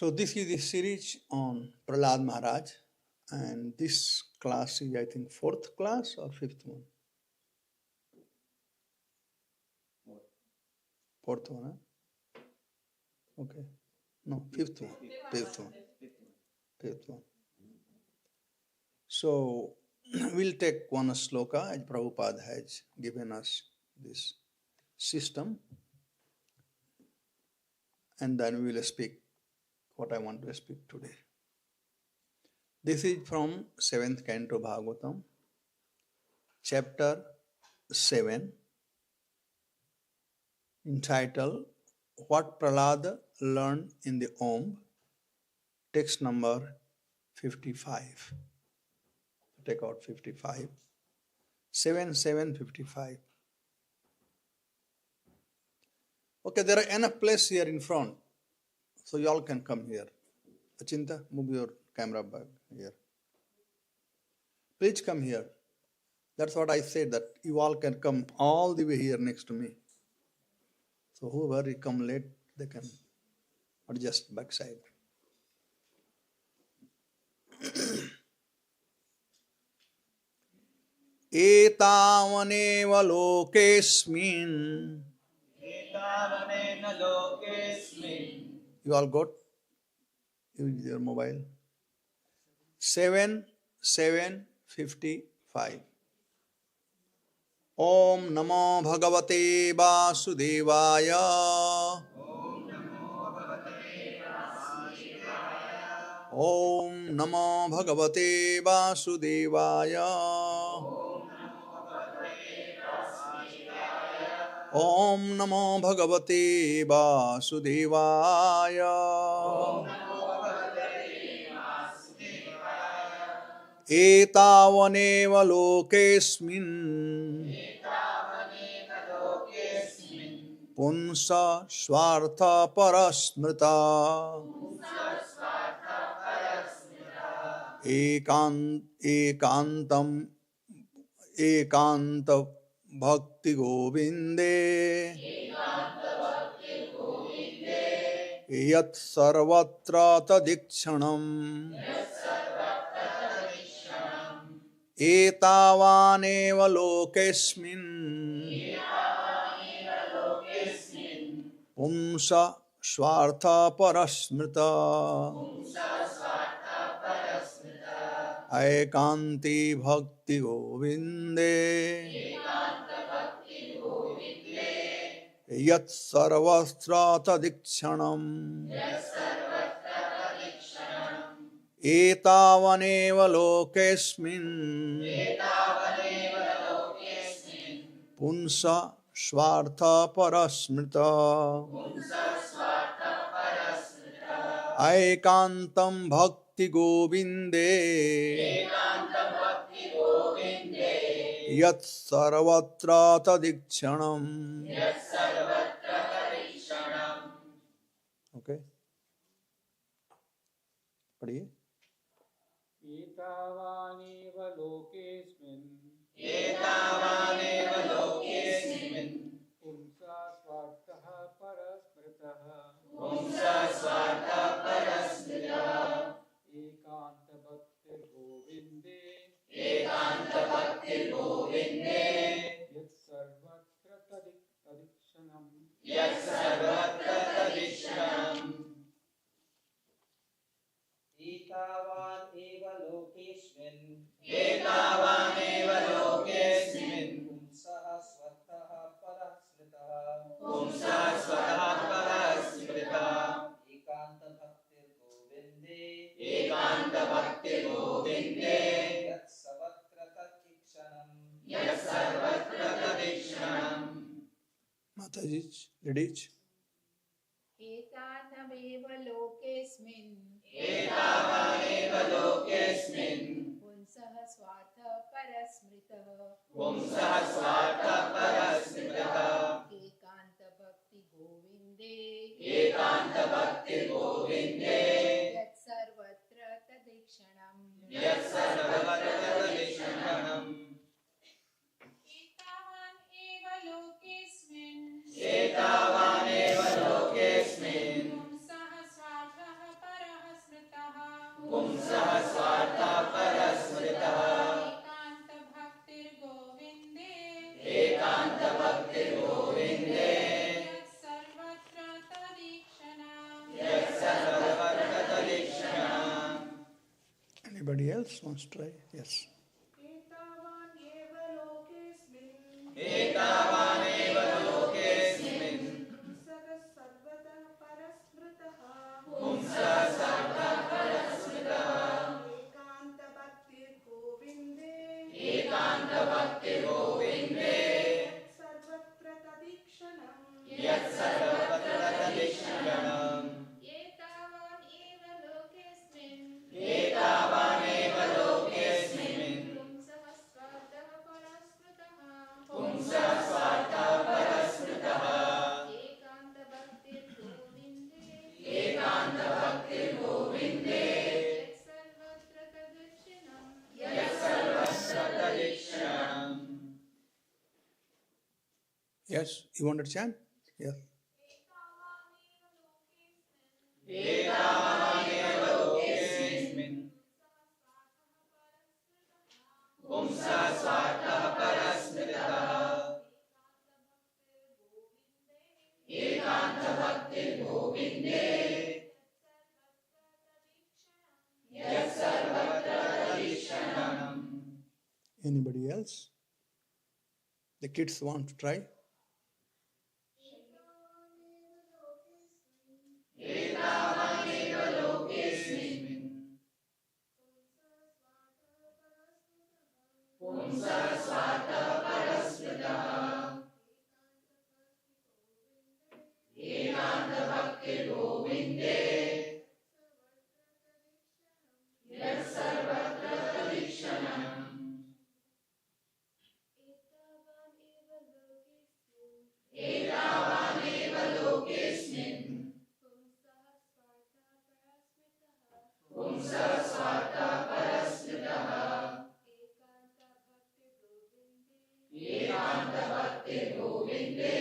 So this is the series on Prahlad Maharaj, and this class is, I think, fourth class or fifth one? Fourth one, huh? Okay. No, fifth one. Fifth one. Fifth one. So we'll take one sloka as Prabhupada has given us this system, and then we will speak what I want to speak today. This is from 7th Canto Bhagavatam, chapter 7, entitled What Prahlad Learned in the Om, text number 55. Take out 55. 7:55. Okay, there are enough place here in front, so you all can come here. Achinta, move your camera back here. Please come here. That's what I said, that you all can come all the way here next to me. So whoever you come late, they can adjust backside. एतावनेव लोकेस्मिन्. You all got? Use your mobile. 7:55. Om Namo Bhagavate Vasudevaya. Om Namo Bhagavate Vasudevaya. Om Namo Bhagavate Vasudevaya. Etavaneva lokesmin punsa swartha parasmrita ekantam ekanta bhakti govinde yat sarvatra tadikshanam etavaneva lokesmin Pumsa Swartha Parasmrita Aikanti Bhakti Govinde Yat Sarvastra Tadikshanam Etavaneva Lokesmin Punsa Swartha Parasmrita Aikantam Bhakti Govinde Yat Sarvatra Tadikshanam. Okay. पढ़िए. एतावानेव लोकेस्मिन् पुंसा स्वार्थः परस्मृतः एकान्तभक्तिर्गोविन्दे यत्सर्वत्र तदिक्षणम्. एतावानेव लोकेस्मिन् पुंसः स्वर्थः परस्मृतः एकान्तभक्तिर्गोविन्दे यत्सर्वत्र तदिक्षणम्. Mataji, ladies. एतानमेव लोकेस्मिन् पुंसः स्वार्थः परस्मृतः एकान्तभक्तिगोविन्दे यत्सर्वत्र तदीक्षणम्. एतावानेव लोकेस्मिन् पुंसः स्वार्थः else wants to try? Yes. एतावानेव लोकेऽस्मिन् पुंसः सर्वतः परस्मृतः एकान्तभक्तिर्गोविन्दे यत्सर्वत्र तदीक्षणम् एतावानेव लोकेऽस्मिन् पुंसः स्वार्थः परस्मृतः एकान्तभक्तिर्गोविन्दे यत्सर्वत्र तदीक्षणम् Yes. You want to chant? Yes. एतावानेव लोकेऽस्मिन् पुंसः स्वार्थः परस्मृतः एकान्तभक्तिर्गोविन्दे यत्सर्वत्र तदीक्षणम् Anybody else? The kids want to try? एतावानेव लोकेऽस्मिन् पुंसः स्वार्थः परस्मृतः एकान्तभक्तिर्गोविन्दे यत्सर्वत्र तदीक्षणम् एतावानेव लोकेऽस्मिन् पुंसः स्वार्थः परस्मृतः एकान्तभक्तिर्गोविन्दे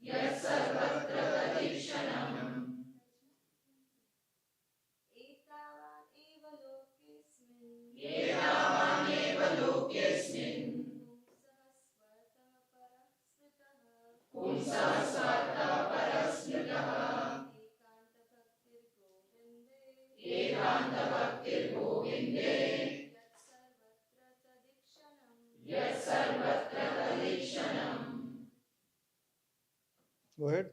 यत्सर्वत्र तदीक्षणम् एतावानेव लोकेऽस्मिन् पुंसः स्वार्थः परस्मृतः एकान्तभक्तिर्गोविन्दे यत्सर्वत्र तदीक्षणम् Go ahead.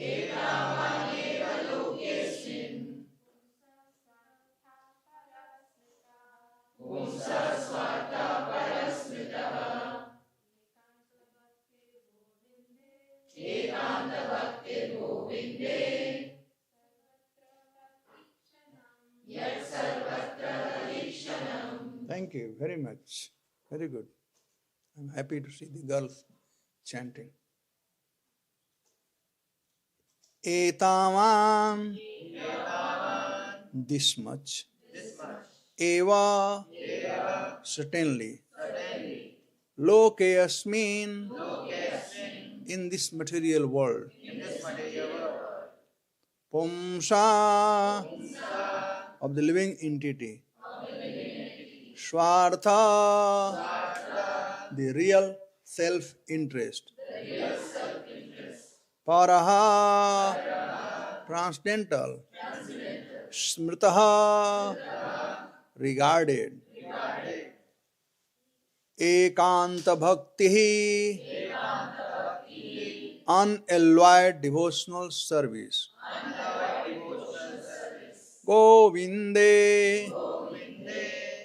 एतावानेव लोकेऽस्मिन् पुंसः स्वार्थः परस्मृतः एकान्तभक्तिर्गोविन्दे यत्सर्वत्र तदीक्षणम् Thank you very much. Very good. I'm happy to see the girls chanting. Etaman. This much. Eva. Certainly. Loke asmin. In this material world. Pumsa. Of the living entity. Swartha, the real self-interest. Paraha, transcendental. Smritaha, regarded. Ekanta bhakti, unalloyed devotional service. Govinde,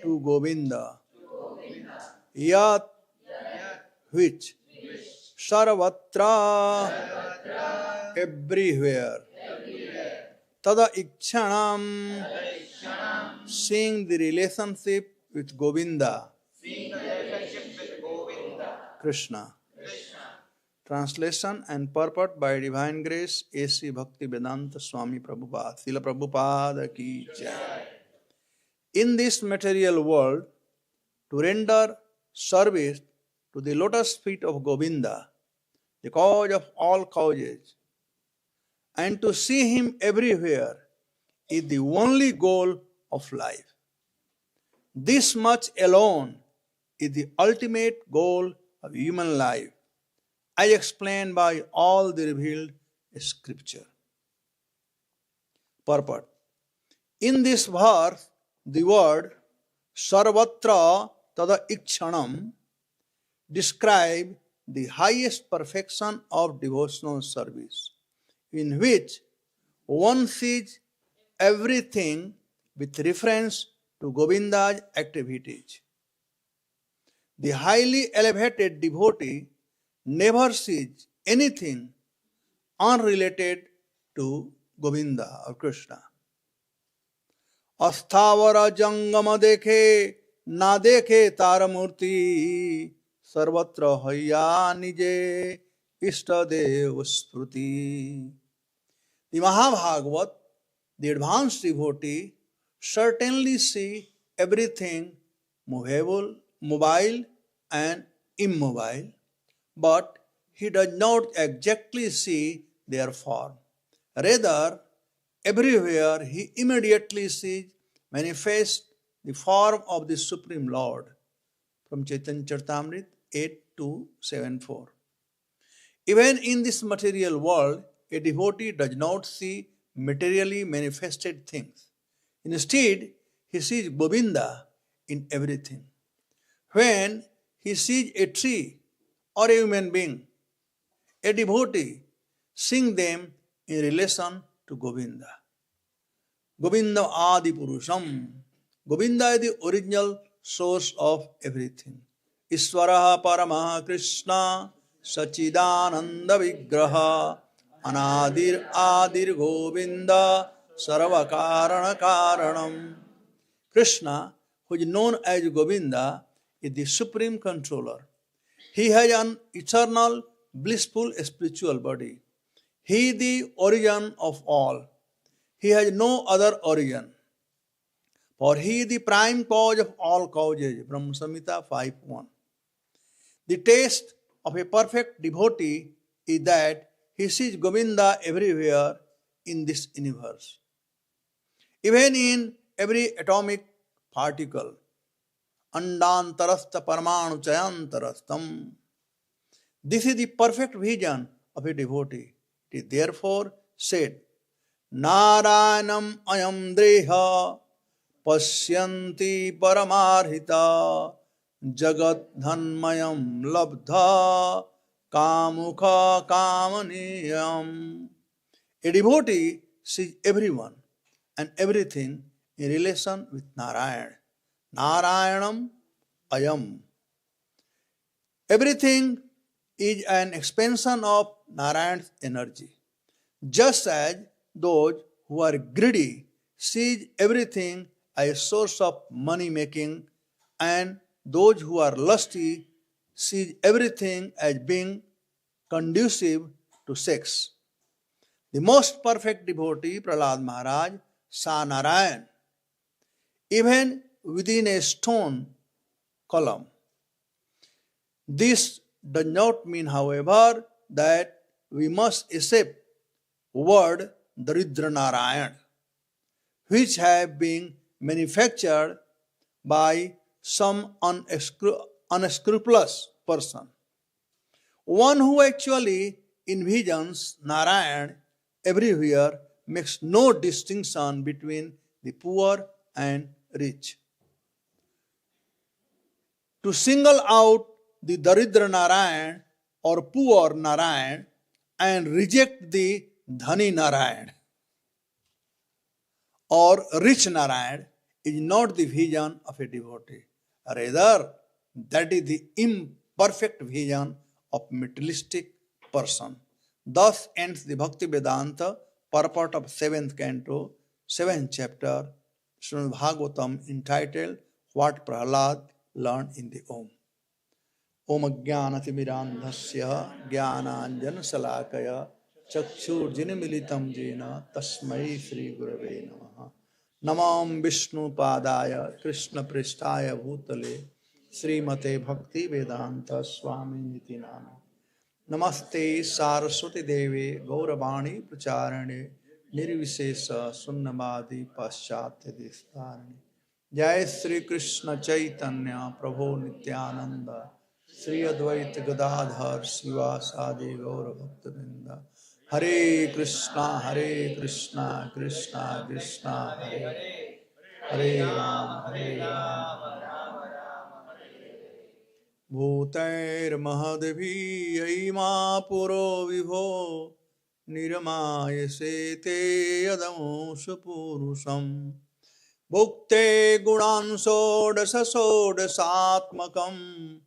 to Govinda. Yat, which. Sarvatra, everywhere. Tada ikshanam, seeing the relationship with Govinda. Krishna. Translation and purport by Divine Grace, A.C. Bhaktivedanta Swami Prabhupada. Srila Prabhupada ki jai. In this material world, to render service to the lotus feet of Govinda, the cause of all causes, and to see him everywhere is the only goal of life. This much alone is the ultimate goal of human life. as explained by all the revealed scripture. Purport. In this verse, the word sarvatra tada ikshanam describe the highest perfection of devotional service, in which one sees everything with reference to Govinda's activities. The highly elevated devotee never sees anything unrelated to Govinda or Krishna. अस्थावर जंगम देखे ना देखे तार मूर्ति सर्वत्र हैया निजे इष्ट देव स्मृति. The Mahabhagavat, the advanced devotee, certainly see everything movable, mobile and immobile, but he does not exactly see their form. Rather, everywhere he immediately sees manifest the form of the Supreme Lord. From Chaitanya Charitamrita 8.2.7.4. Even in this material world, a devotee does not see materially manifested things. Instead, he sees Govinda in everything. When he sees a tree or a human being, a devotee sees them in relation to Govinda. Govinda Adi Purusham. Govinda is the original source of everything. Iswaraha Paramaha Krishna Sachidananda Vigraha Anadir Adir Govinda Sarvakarana Karanam. Krishna, who is known as Govinda, is the supreme controller. He has an eternal, blissful spiritual body. He is the origin of all. He has no other origin. For he is the prime cause of all causes. Brahma Samhita 5.1. The taste of a perfect devotee is that he sees Govinda everywhere in this universe. Even in every atomic particle. Andantarastha Paramanu Chayantarastam. This is the perfect vision of a devotee. It is therefore said, Narayanam ayam dreha pasyanti paramarhita jagat dhanmayam labdha kamukha kamaniyam. A devotee sees everyone and everything in relation with Narayan. Narayanam ayam. Everything is an expansion of Narayan's energy. Just as those who are greedy see everything as a source of money making, and those who are lusty see everything as being conducive to sex. The most perfect devotee, Prahlad Maharaj, saw Narayan even within a stone column. This does not mean, however, that we must accept word Daridra Narayan, which have been manufactured by some unscrupulous person. One who actually envisions Narayan everywhere makes no distinction between the poor and rich. To single out the Daridra Narayan or poor Narayan and reject the Dhani Narayan or rich Narayan is not the vision of a devotee. Rather, that is the imperfect vision of materialistic person. Thus ends the Bhakti Vedanta purport of 7th canto, 7th chapter, Srimad Bhagavatam, entitled What Prahlad Learned in the Om. Om Ajnanatimirandhasya Jnananjana Salakaya Chakshurjinamilitam Jena Tasmai Shri Gurave Namaha. Namam Vishnu Padaya Krishna Pristaya Bhutale Srimate Bhakti Vedanta Swami Niti Nami. Namaste Saraswati Devi Gauravani Pracharane Nirvishesha Sunnavadi Paschatya Distarane. Jai Sri Krishna Chaitanya Prabhu Nityananda Sri Advaita Gadadhar Sivasadi Gaura Bhaktivinoda. Hare Krishna, Krishna Krishna, Hare Hare Ram, Bhutair Mahadevi Aima Puro Vibho Niramaya Sete Yadam Supurusham Bhukte Gunan Sodasa Sodasatmakam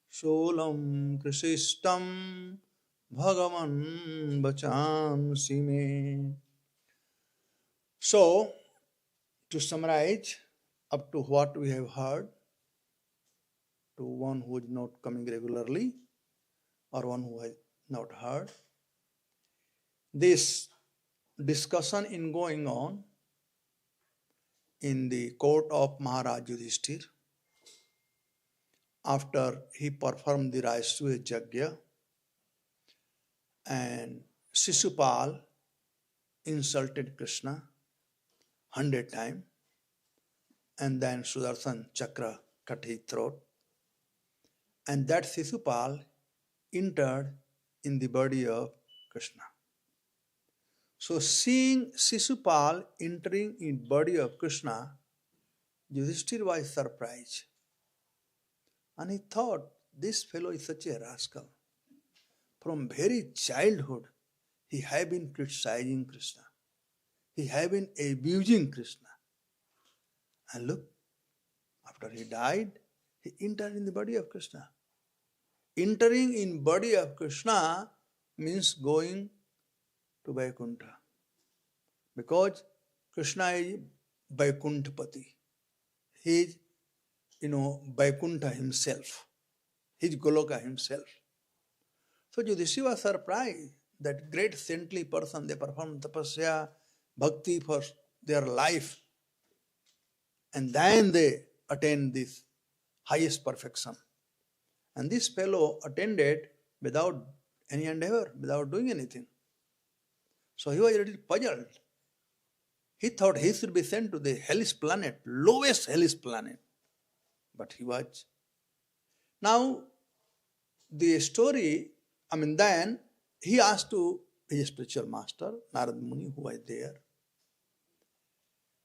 Sholam Krishistam Bhagavan Bachansi Me. So, to summarize up to what we have heard, to one who is not coming regularly or one who has not heard, this discussion is going on in the court of Maharaj Yudhishthir after he performed the Rajasuya Yajna and Shishupal insulted Krishna 100 times and then Sudarshan Chakra cut his throat. And that Shishupal entered in the body of Krishna. So seeing Shishupal entering in body of Krishna, Yudhishthir was surprised. And he thought, this fellow is such a rascal. From very childhood, he had been criticizing Krishna. He had been abusing Krishna. And look, after he died, he entered in the body of Krishna. Entering in body of Krishna means going to Vaikuntha. Because Krishna is Vaikuntapati. He is, Vaikuntha himself. He is Goloka himself. So Yudhishthira was surprised that great saintly person, they perform tapasya, bhakti for their life. And then they attain this highest perfection. And this fellow attended without any endeavor, without doing anything. So he was a little puzzled. He thought he should be sent to the hellish planet, lowest hellish planet. But he was. Now, the story, then he asked to his spiritual master, Narad Muni, who was there.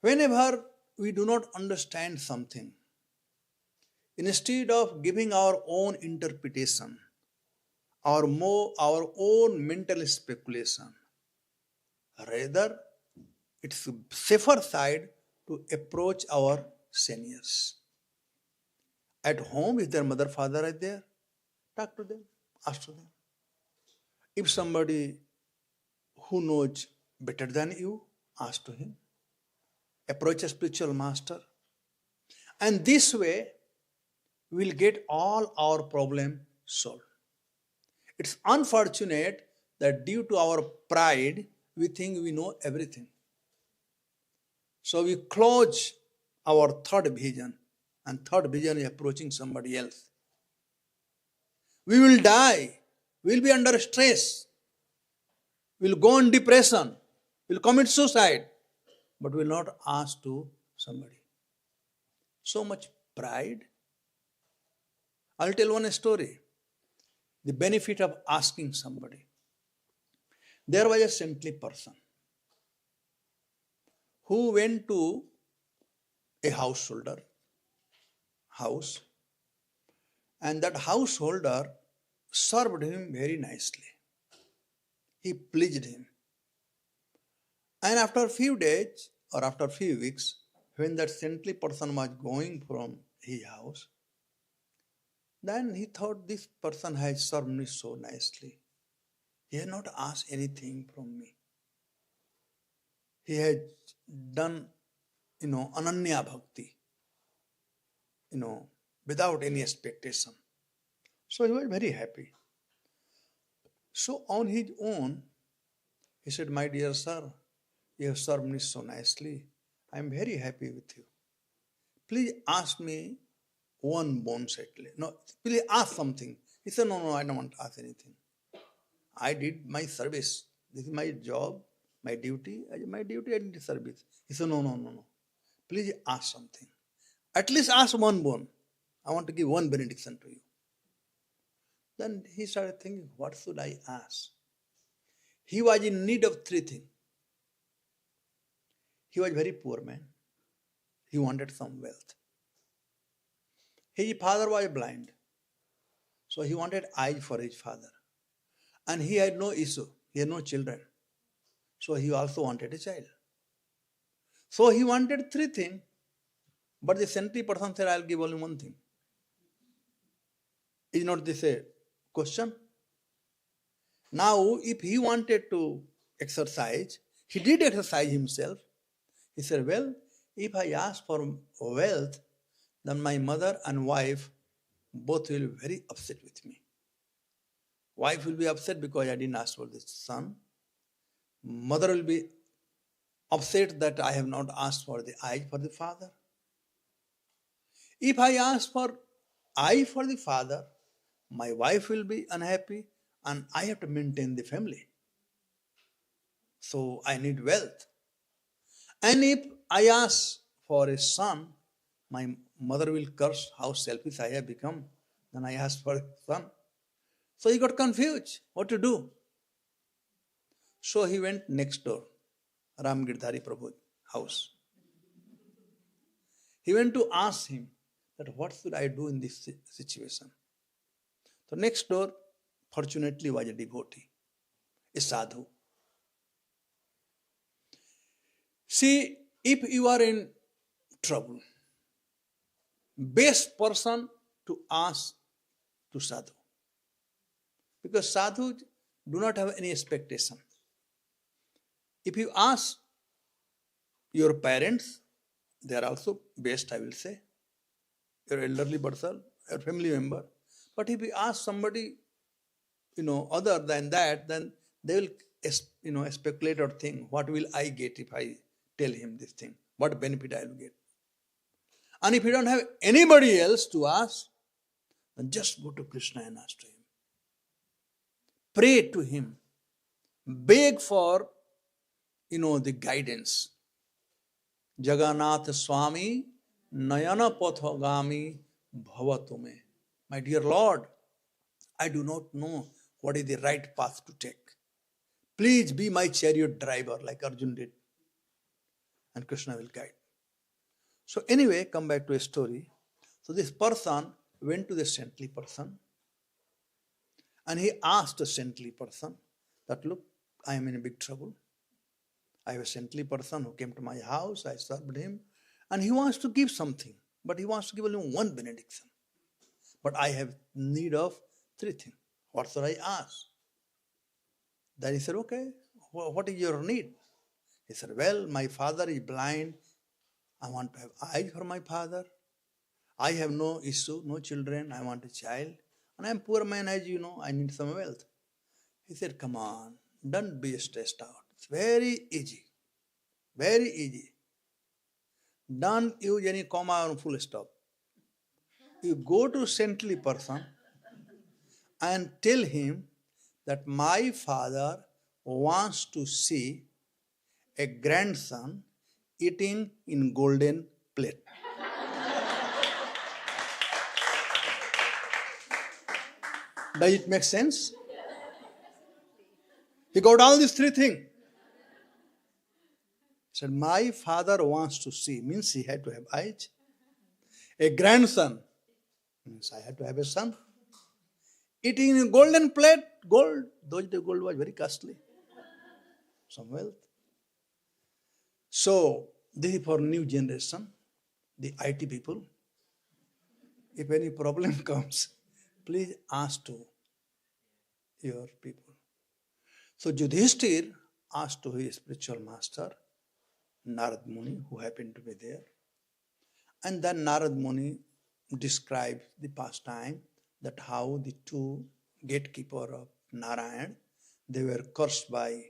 Whenever we do not understand something, instead of giving our own interpretation, our own mental speculation, rather it's a safer side to approach our seniors. At home, if their mother, father are there, talk to them, ask to them. If somebody who knows better than you, ask to him. Approach a spiritual master. And this way, we will get all our problem solved. It's unfortunate that due to our pride, we think we know everything. So we close our third vision, and third vision is approaching somebody else. We will die. We will be under stress. We will go on depression. We will commit suicide. But we will not ask to somebody. So much pride. I'll tell one story. The benefit of asking somebody. There was a saintly person who went to a householder house, and that householder served him very nicely. He pleased him. And after a few days or after a few weeks, when that saintly person was going from his house, then he thought, this person has served me so nicely. He has not asked anything from me. He has done, ananya bhakti, without any expectation. So he was very happy. So on his own, he said, my dear sir, you have served me so nicely. I am very happy with you. Please ask me one bonus at least. No, please ask something. He said, no, I don't want to ask anything. I did my service. This is my job, my duty. I did service. He said, no. Please ask something. At least ask one bone. I want to give one benediction to you. Then he started thinking, what should I ask? He was in need of three things. He was a very poor man. He wanted some wealth. His father was blind. So he wanted eyes for his father. And he had no issue. He had no children. So he also wanted a child. So he wanted three things. But the saintly person said, I'll give only one thing. Is not this a question? Now, if he wanted to exercise, he did exercise himself. He said, well, if I ask for wealth, then my mother and wife both will be very upset with me. Wife will be upset because I didn't ask for this son. Mother will be upset that I have not asked for the eye for the father. If I ask for eye for the father, my wife will be unhappy and I have to maintain the family. So I need wealth. And if I ask for a son, my mother will curse how selfish I have become. Then I asked for a son. So he got confused what to do. So he went next door, Ram Girdhari Prabhu's house. He went to ask him that what should I do in this situation. So next door, fortunately, was a devotee, a sadhu. See, if you are in trouble, best person to ask to sadhu. Because sadhus do not have any expectation. If you ask your parents, they are also best, I will say. Your elderly person, your family member. But if you ask somebody, other than that, then they will, speculate or think, what will I get if I tell him this thing? What benefit I will get? And if you don't have anybody else to ask, then just go to Krishna and ask to him. Pray to him. Beg for, the guidance. Jagannath Swami Nayana Pathogami Bhavatume. My dear Lord, I do not know what is the right path to take. Please be my chariot driver like Arjun did. And Krishna will guide. So anyway, come back to a story. So this person went to the saintly person and he asked the saintly person that, look, I am in a big trouble. I have a saintly person who came to my house, I served him, and he wants to give something, but he wants to give only one benediction. But I have need of three things. What should I ask? Then he said, okay, what is your need? He said, well, my father is blind. I want to have eyes for my father. I have no issue, no children. I want a child. And I am poor man, as you know. I need some wealth. He said, come on, don't be stressed out. It's very easy. Very easy. Don't use any comma or full stop. You go to saintly person and tell him that my father wants to see a grandson eating in golden plate. Does it make sense? He got all these three things. He said, my father wants to see, means he had to have eyes. A grandson, means I had to have a son. Eating in golden plate, gold. Those days gold was very costly. Some wealth. So, this is for new generation, the IT people. If any problem comes, please ask to your people. So Yudhishthir asked to his spiritual master, Narad Muni, who happened to be there. And then Narad Muni describes the past time that how the two gatekeepers of Narayan, they were cursed by,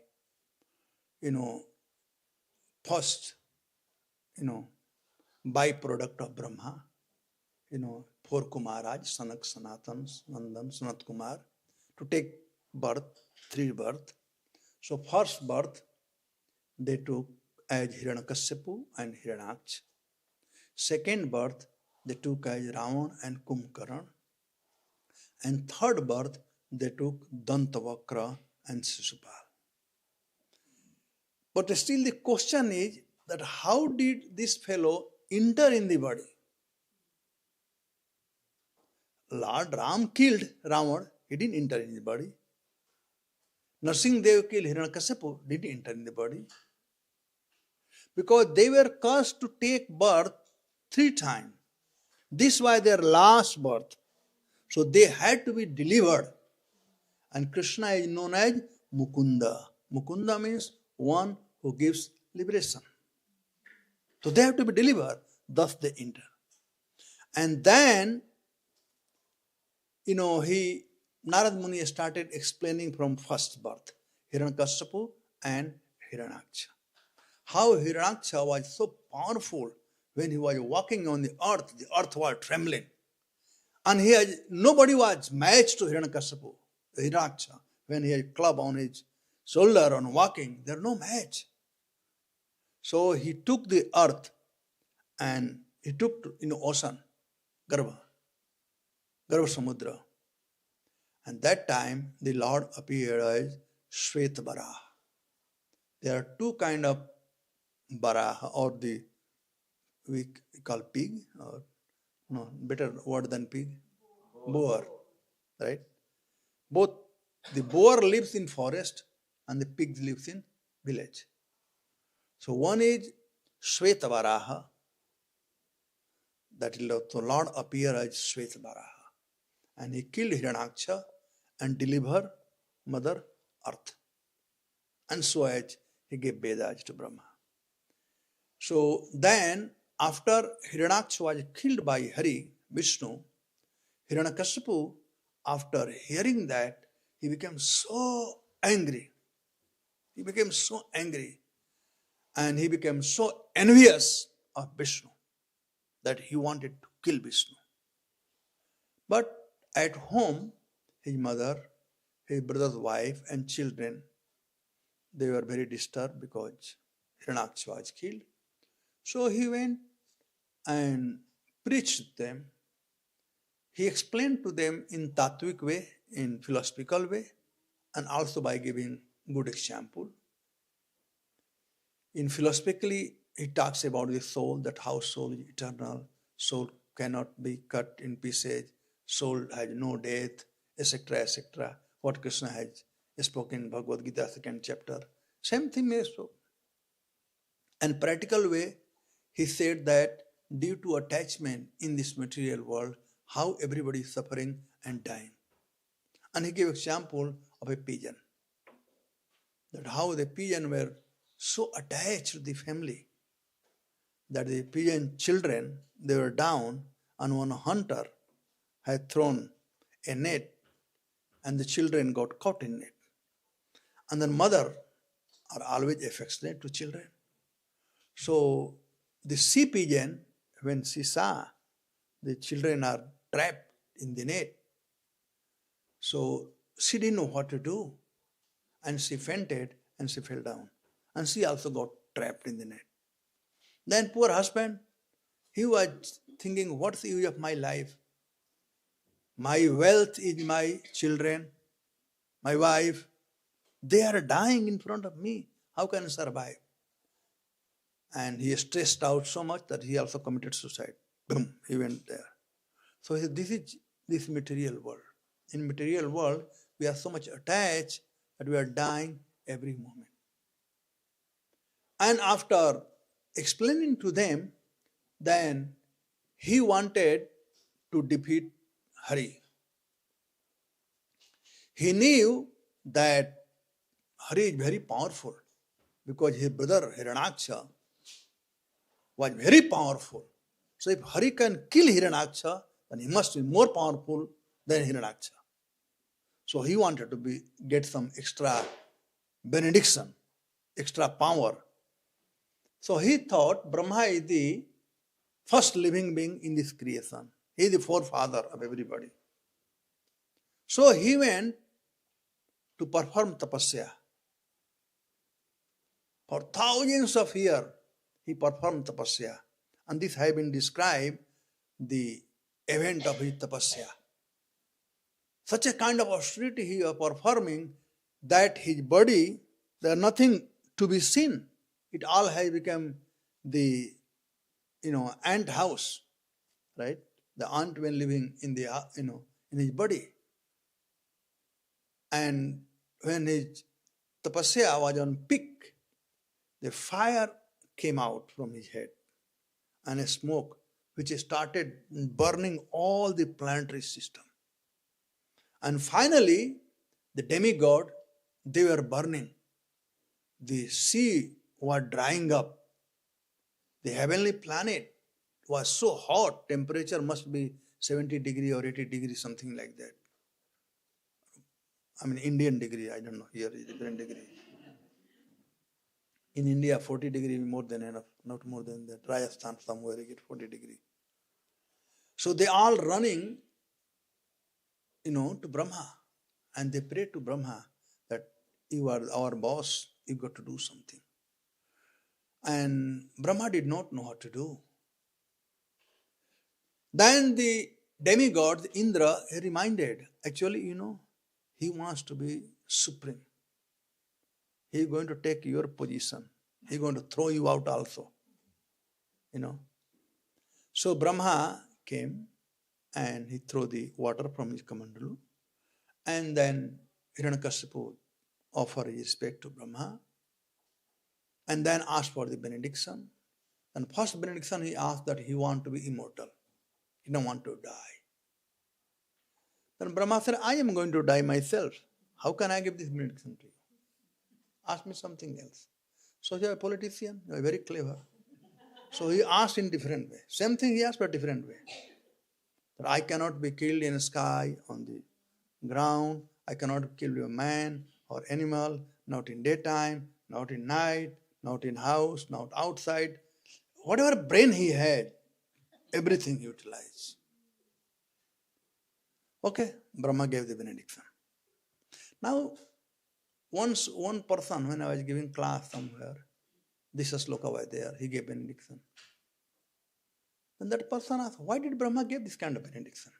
first, byproduct of Brahma, four Kumaraj, Sanak, Sanatan, Nandan, Sanat Kumar, to take birth, three birth. So first birth, they took as Hiranyakashipu and Hiranyaksh. Second birth, they took as Ravan and Kumbhkarna. And third birth, they took Dantavakra and Sisupal. But still the question is that how did this fellow enter in the body? Lord Ram killed Ravan, he didn't enter in the body. Narsimhadev killed Hiranyakashipu, didn't enter in the body. Because they were cursed to take birth 3 times. This was their last birth. So they had to be delivered. And Krishna is known as Mukunda. Mukunda means one who gives liberation. So they have to be delivered. Thus they enter. And then, Narad Muni started explaining from first birth, Hiranyakashipu and Hiranyaksha. How Hiranyaksha was so powerful when he was walking on the earth was trembling. And nobody was matched to Hiranyakashipu, Hiranyaksha. When he had a club on his shoulder on walking, there was no match. So he took the earth and he took ocean, Garbha Samudra. And that time the Lord appeared as Shvetavaraha. There are 2 kinds of Varaha, or we call pig, or no, better word than pig, boar, right? Both the boar lives in forest and the pig lives in village. So one is Shvetavaraha, that the Lord appeared as Shvetavaraha. And he killed Hiranyaksha and delivered Mother Earth. And so as he gave Vedas to Brahma. So then, after Hiranyaksha was killed by Hari, Vishnu, Hiranyakashipu, after hearing that, he became so angry. He became so angry. And he became so envious of Vishnu that he wanted to kill Vishnu. But at home, his mother, his brother's wife and children, they were very disturbed because Hiranyaksha was killed. So he went and preached them. He explained to them in Tattvic way, in philosophical way, and also by giving good example. In philosophically, he talks about the soul, that how soul is eternal, soul cannot be cut in pieces, soul has no death, etc., etc. What Krishna has spoken in Bhagavad Gita, 2nd chapter. Same thing may so. And practical way, he said that due to attachment in this material world, how everybody is suffering and dying. And he gave example of a pigeon. That how the pigeon were so attached to the family that the pigeon children, they were down, and one hunter had thrown a net and the children got caught in it. And the mother are always affectionate to children. So the sea pigeon, when she saw the children are trapped in the net, so she didn't know what to do. And she fainted and she fell down. And she also got trapped in the net. Then poor husband, he was thinking, what's the use of my life? My wealth is my children, my wife. They are dying in front of me. How can I survive? And he stressed out so much that he also committed suicide. Boom, he went there. So this is this material world. In material world, we are so much attached that we are dying every moment. And after explaining to them, then he wanted to defeat Hari. He knew that Hari is very powerful because his brother Hiranyaksha was very powerful. So if Hari can kill Hiranyaksha, then he must be more powerful than Hiranyaksha. So he wanted to get some extra benediction, extra power. So he thought Brahma is the first living being in this creation. He is the forefather of everybody. So he went to perform tapasya. For thousands of years, he performed tapasya. And this has been described, the event of his tapasya. such a kind of austerity he was performing that his body, there nothing to be seen. It all has become the ant house, right? The ant when living in the in his body. And when his tapasya was on peak, the fire came out from his head and a smoke which started burning all the planetary system. And finally, the demigod, they were burning. The sea was drying up. The heavenly planet was so hot, temperature must be 70 degree or 80 degree, something like that. I mean, Indian degree, I don't know, here is different degree. In India, 40 degree more than enough, not more than that. Rajasthan, somewhere you get 40 degree. So they all running, to Brahma. And they pray to Brahma that you are our boss, you got to do something. And Brahma did not know what to do. Then the demigod, Indra, he reminded, actually, he wants to be supreme. He is going to take your position. He is going to throw you out also. So Brahma came and he threw the water from his kamandalu. And then Hiranyakashipu offered his respect to Brahma. And then asked for the benediction. And first benediction he asked that he want to be immortal. He don't want to die. Then Brahma said, I am going to die myself. How can I give this benediction to you? Ask me something else. So you are a politician, you are very clever. So he asked in different way. Same thing he asked but different way. That I cannot be killed in the sky, on the ground. I cannot kill a man or animal, not in daytime, not in night, not in house, not outside. Whatever brain he had, everything he utilized. Okay, Brahma gave the benediction. Now, once one person, when I was giving class somewhere, this sloka was there, he gave benediction. Then that person asked, why did Brahma give this kind of benediction?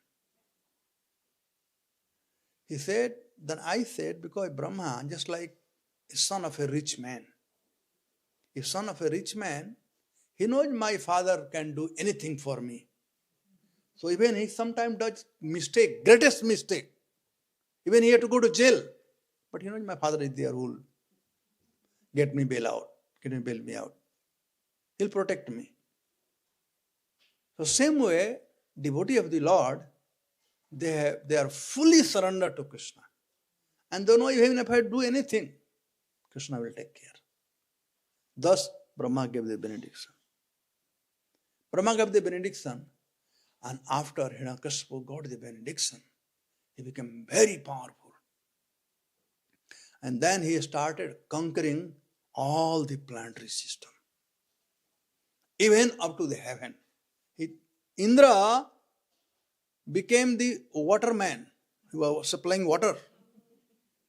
He said, then I said, because Brahma, just like a son of a rich man. If son of a rich man, he knows my father can do anything for me. So even he sometimes does mistake, greatest mistake. Even he had to go to jail. But he knows my father is there who will get me bail me out. He'll protect me. So same way, devotee of the Lord, they are fully surrendered to Krishna. And they know even if I do anything, Krishna will take care. Thus, Brahma gave the benediction. Brahma gave the benediction, and after Hiranyakashipu got the benediction, he became very powerful. And then he started conquering all the planetary system, even up to the heaven. Indra became the waterman. He was supplying water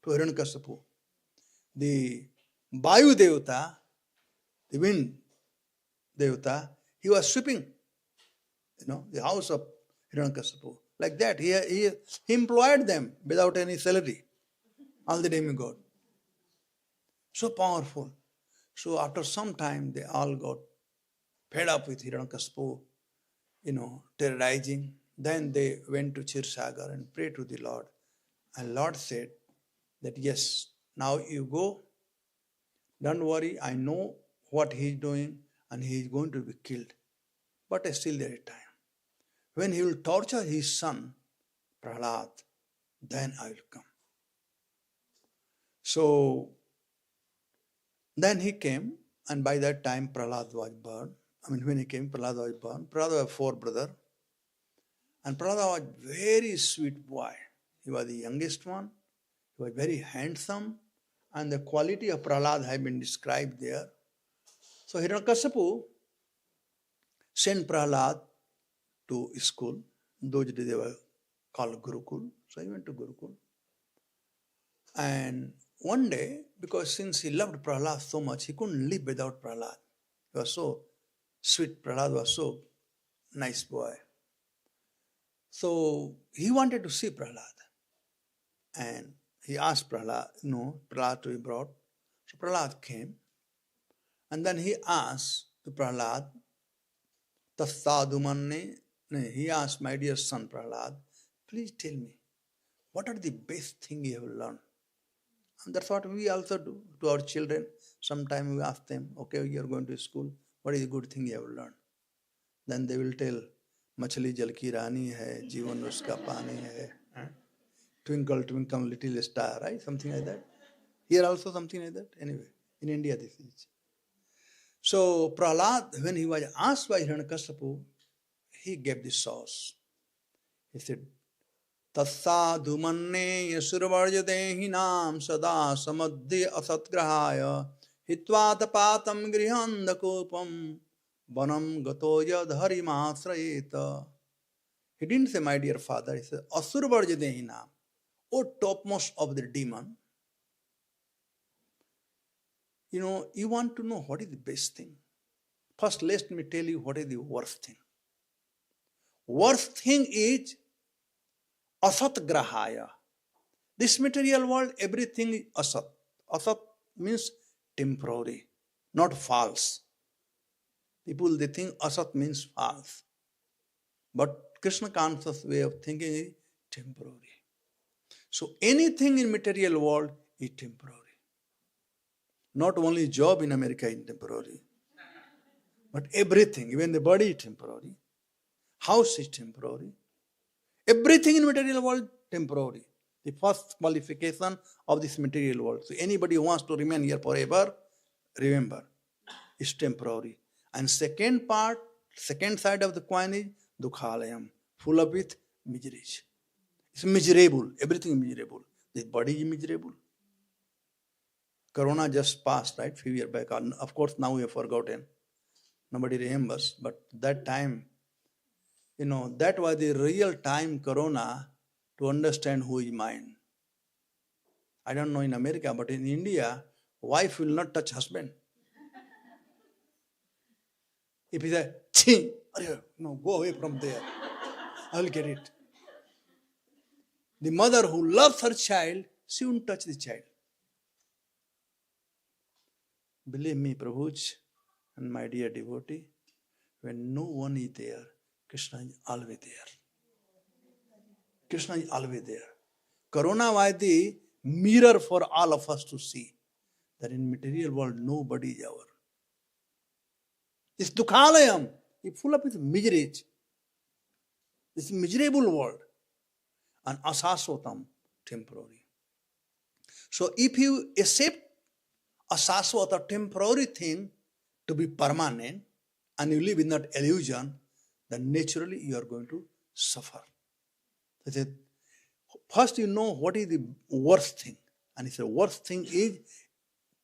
to Hiranyakashipu. The Vayu Devata, the wind Devata, he was sweeping, the house of Hiranyakashipu. Like that, he employed them without any salary, all the demigod. So powerful. So after some time, they all got fed up with Hiranyakashipu, terrorizing. Then they went to Kshirsagar and prayed to the Lord. And Lord said that, yes, now you go. Don't worry, I know what he is doing and he is going to be killed. But still there is time. When he will torture his son, Prahlad, then I will come. So, then he came, and by that time Prahlad was born. When he came, Prahlad was born. Prahlad was 4 brothers. And Prahlad was a very sweet boy. He was the youngest one. He was very handsome. And the quality of Prahlad has been described there. So Hiranyakashipu sent Prahlad to school. Those days they were called Gurukul. So he went to Gurukul. And one day, because since he loved Prahlad so much, he couldn't live without Prahlad. He was so sweet. Prahlad was so nice boy. So he wanted to see Prahlad. And he asked Prahlad, Prahlad to be brought. So Prahlad came. And then he asked to Prahlad, Tasadhumanne, he asked, my dear son Prahlad, please tell me, what are the best thing you have learned? And that's what we also do to our children. Sometimes we ask them, okay, you are going to school, what is the good thing you have learned? Then they will tell, machli jal ki rani hai, jivan uska pani hai. Twinkle, twinkle, little star, right? Something like that. Here also something like that. Anyway, in India this is. So Prahlad, when he was asked by Hiranyakashipu, he gave this sauce. He said, Tasadhumanne yasurvarjadehinam sada samadhi asatgrahaya hitvatapatam grihandakopam vanam gatoya dharimasrayeta. He didn't say, my dear father, he said, asurvarjadehinam, O topmost of the demon. You want to know what is the best thing. First, let me tell you what is the worst thing. Worst thing is asat grahaya. This material world, everything is asat. Asat means temporary, not false. People, they think asat means false. But Krishna conscious way of thinking is temporary. So anything in material world is temporary. Not only job in America is temporary, but everything, even the body is temporary. House is temporary. Everything in material world temporary. The first qualification of this material world. So anybody who wants to remain here forever, remember, is temporary. And second side of the coin is dukhalayam, full of with miseries. It's miserable. Everything is miserable. The body is miserable. Corona just passed, right? Few years back. Of course, now we have forgotten. Nobody remembers. But that time, that was the real time Corona to understand who is mine. I don't know in America, but in India, wife will not touch husband. If he says, no, go away from there. I will get it. The mother who loves her child, she won't touch the child. Believe me, Prabhuji and my dear devotee, when no one is there, Krishna is always there. Krishna is always there. Corona was the mirror for all of us to see that in material world nobody is our. It's dukhalayam. It's full of miseries. It's a miserable world. And asasvatam, temporary. So if you accept a sasvata, temporary thing to be permanent, and you live in that illusion, then naturally you are going to suffer. First you know what is the worst thing. And he said, worst thing is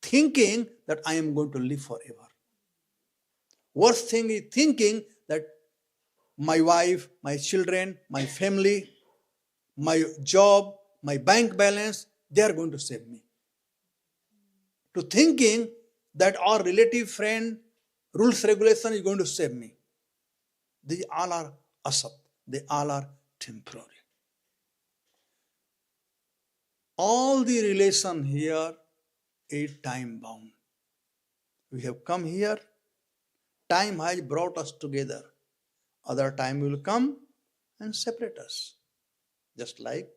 thinking that I am going to live forever. Worst thing is thinking that my wife, my children, my family, my job, my bank balance, they are going to save me. To thinking that our relative friend, rules, regulation is going to save me. These all are asat. They all are temporary. All the relation here is time bound. We have come here. Time has brought us together. Other time will come and separate us. Just like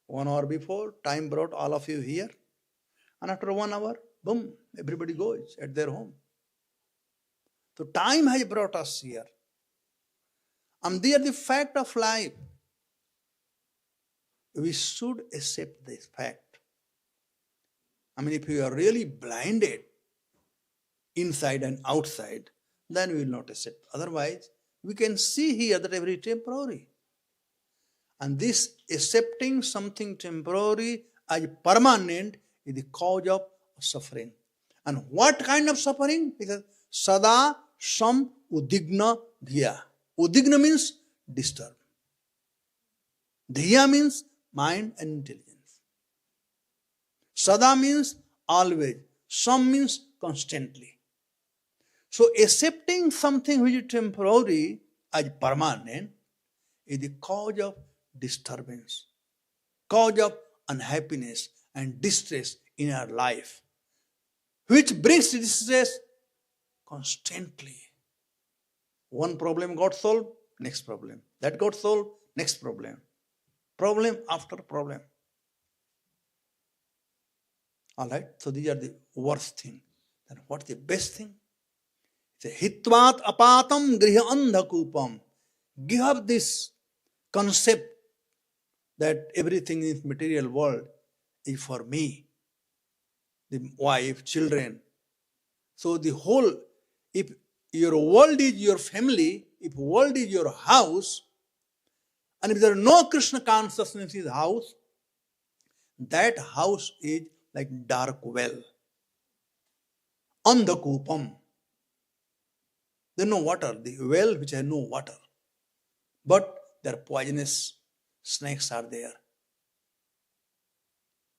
1 hour before, time brought all of you here. And after 1 hour, boom, everybody goes at their home. So time has brought us here. And they are the fact of life. We should accept this fact. I mean, if you are really blinded inside and outside, then we will not accept. Otherwise, we can see here that every temporary. And this accepting something temporary as permanent is the cause of suffering. And what kind of suffering? Because sada sam udigna dhiya. Udigna means disturb. Dhiya means mind and intelligence. Sada means always. Sam means constantly. So accepting something which is temporary as permanent is the cause of disturbance, cause of unhappiness and distress in our life, which brings distress constantly. One problem got solved, next problem. That got solved, next problem. Problem after problem. Alright, so these are the worst thing. Then what's the best thing? It's a hitvat apatam griha andhakupam. Give up this concept that everything in this material world is for me, the wife, children. So the whole, if your world is your family, if world is your house, and if there is no Krishna consciousness in the house, that house is like dark well. Andhakupam. There is no water, the well which has no water. But there are poisonous snakes are there.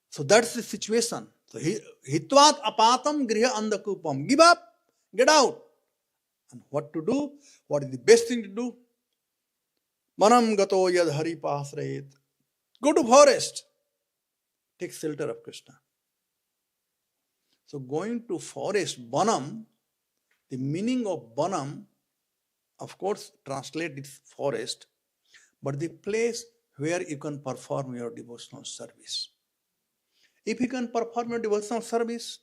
So that's the situation. So hitvat apatam griha andhakupam. Give up, get out. And what to do? What is the best thing to do? Manam gato yad hari pasrayet. Go to forest. Take shelter of Krishna. So going to forest, banam, the meaning of banam, of course, translate it forest, but the place where you can perform your devotional service. If you can perform your devotional service,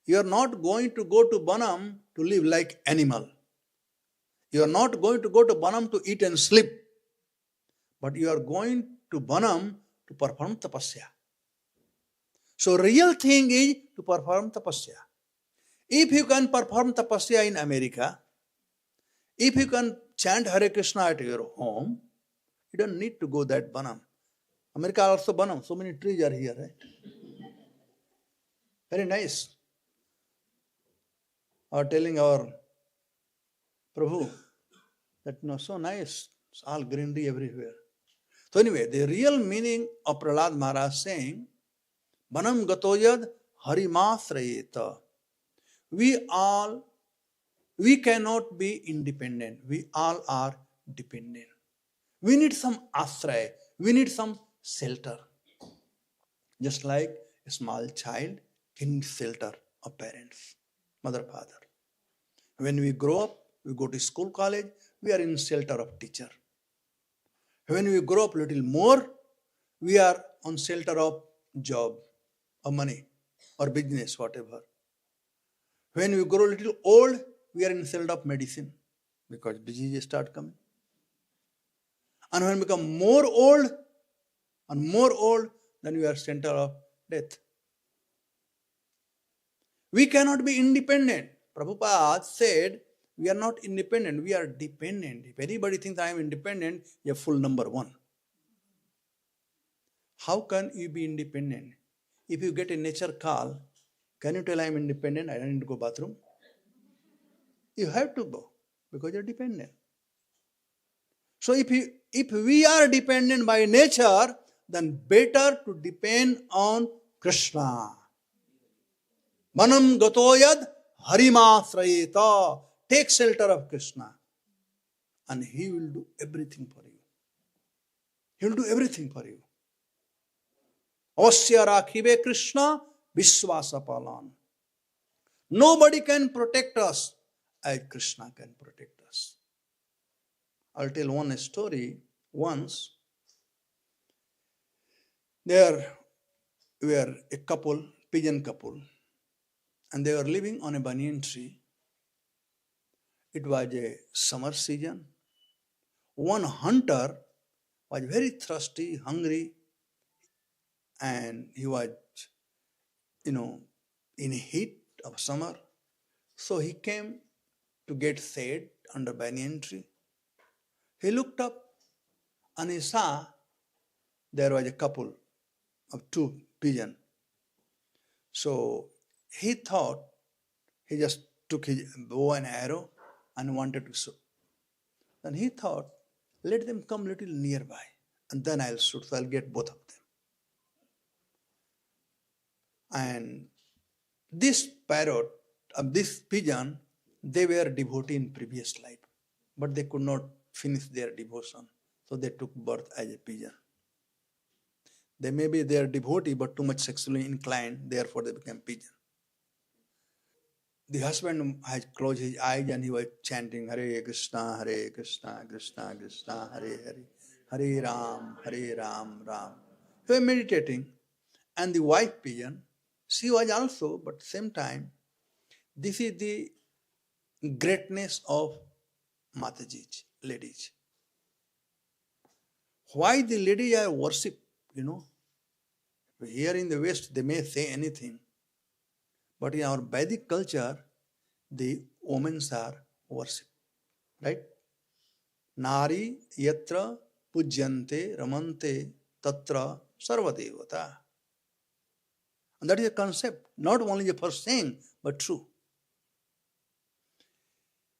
you are not going to go to banam to live like animal. You are not going to go to banam to eat and sleep, but you are going to banam to perform tapasya. So real thing is to perform tapasya. If you can perform tapasya in America, if you can chant Hare Krishna at your home, you don't need to go that banam. America also banam. So many trees are here, right? Very nice. Or telling our Prabhu that so nice, it's all greenery everywhere. So anyway, the real meaning of Prahlad Maharaj saying, Banam gatoyad harimasrayeta. We cannot be independent. We all are dependent. We need some asray. We need some shelter. Just like a small child needs shelter of parents, mother, father. When we grow up, we go to school, college, we are in shelter of teacher. When we grow up a little more, we are on shelter of job, or money, or business, whatever. When we grow a little old, we are in shelter of medicine, because diseases start coming. And when we become more old, then we are center of death. We cannot be independent. Prabhupada said, we are not independent, we are dependent. If anybody thinks I am independent, you are full number one. How can you be independent? If you get a nature call, can you tell I am independent, I don't need to go bathroom? You have to go, because you are dependent. So if we are dependent by nature, then better to depend on Krishna. Manam gatoyad harimasrayeta. Take shelter of Krishna, and He will do everything for you. He will do everything for you. Avasya rakhive Krishna vishwasapalan. Nobody can protect us as Krishna can protect us. I'll tell one story. Once, there were a couple, pigeon couple, and they were living on a banyan tree. It was a summer season. One hunter was very thirsty, hungry, and he was, in heat of summer. So he came to get shade under banyan tree. He looked up and he saw there was a couple of two pigeons. So he thought, he just took his bow and arrow and wanted to shoot. Then he thought, let them come little nearby and then I'll shoot, so I'll get both of them. And this parrot, this pigeon, they were devotee in previous life, but they could not finish their devotion, so they took birth as a pigeon. They may be their devotee but too much sexually inclined, therefore they become pigeon. The husband had closed his eyes and he was chanting Hare Krishna, Krishna Krishna, Hare Hare, Hare Ram, Ram. He was meditating. And the wife pigeon, she was also, but same time, this is the greatness of Mataji's ladies. Why the ladies are worshipped, Here in the West, they may say anything. But in our Vedic culture, the women are worshipped. Right? Nari yatra pujyante ramante tatra sarvadevata. And that is a concept, not only the first saying, but true.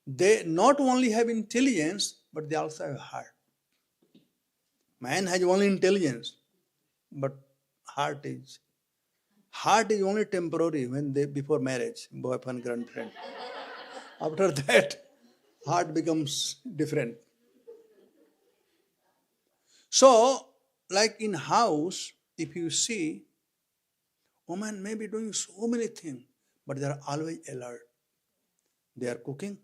They not only have intelligence, but they also have heart. Man has only intelligence, but heart is only temporary when they before marriage, boyfriend, girlfriend. After that, heart becomes different. So, like in house, if you see, women may be doing so many things, but they are always alert. They are cooking,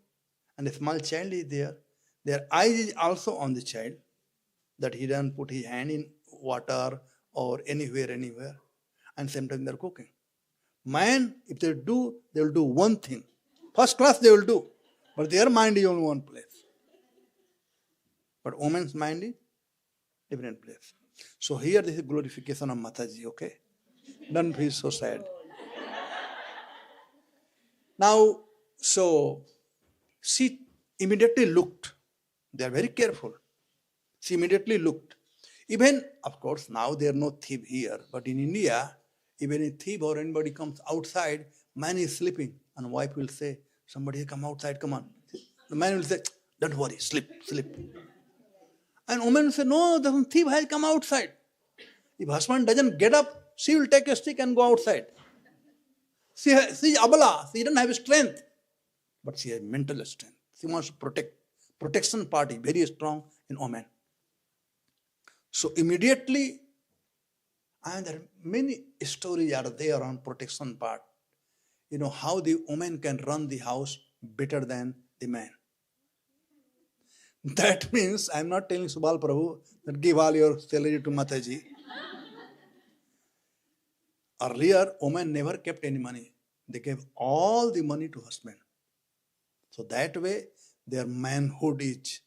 and a small child is there. Their eyes is also on the child, that he doesn't put his hand in water or anywhere. And sometimes they are cooking. Man, if they will do one thing. First class they will do, but their mind is only one place. But woman's mind is different place. So here this is glorification of Mataji, okay? Don't feel so sad. Now, so she immediately looked. They are very careful. She immediately looked. Even, of course, now there are no thief here, but in India, even a thief or anybody comes outside, man is sleeping, and wife will say, somebody come outside, come on. The man will say, don't worry, sleep. And woman will say, no, the thief has come outside. If husband doesn't get up, she will take a stick and go outside. She is abala, she doesn't have strength, but she has mental strength. She wants to protect. Protection part is very strong in woman. So immediately, and there are many stories are there on protection part. How the woman can run the house better than the man. That means, I am not telling Subal Prabhu that give all your salary to Mataji. Earlier, women never kept any money. They gave all the money to husband. So that way, their manhood is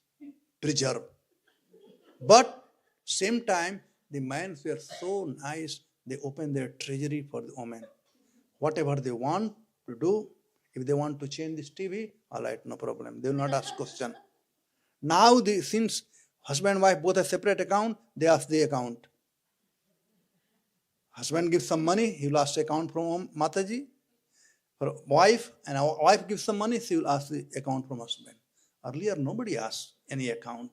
preserved. But same time, the men were so nice, they opened their treasury for the women. Whatever they want to do, if they want to change this TV, all right, no problem. They will not ask question. Now, since husband and wife both have separate account, they ask the account. Husband gives some money, he will ask the account from Mataji. Her wife, and our wife gives some money, she will ask the account from husband. Earlier, nobody asked any account.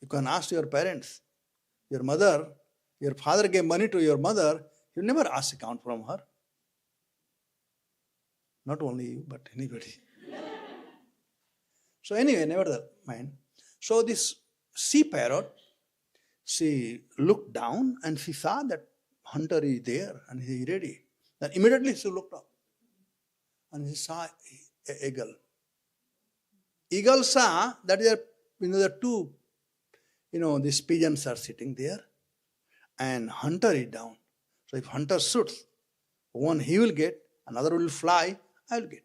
You can ask your parents, your mother, your father gave money to your mother, you never ask account from her. Not only you, but anybody. So anyway, never mind. So this sea parrot, she looked down and she saw that hunter is there and he is ready. Then immediately she looked up and she saw an eagle. Eagle saw that there are two, these pigeons are sitting there and hunter is down. So if hunter shoots, one he will get, another will fly, I will get.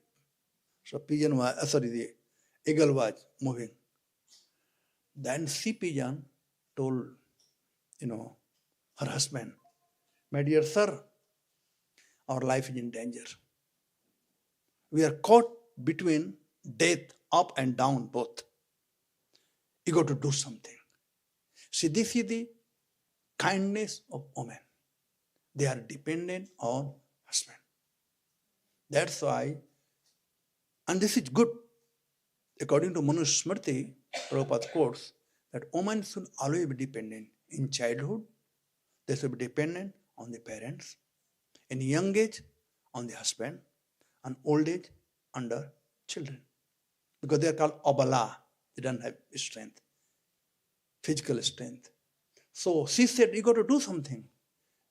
So the eagle was moving. Then sea pigeon told, her husband, my dear sir, our life is in danger. We are caught between death, up and down both. You got to do something. See, this is the kindness of women. They are dependent on husband. That's why, and this is good. According to Manusmriti, Prabhupada quotes that women should always be dependent. In childhood, they should be dependent on the parents. In young age, on the husband. And old age, under children. Because they are called abala. They don't have strength, physical strength. So she said, you got to do something.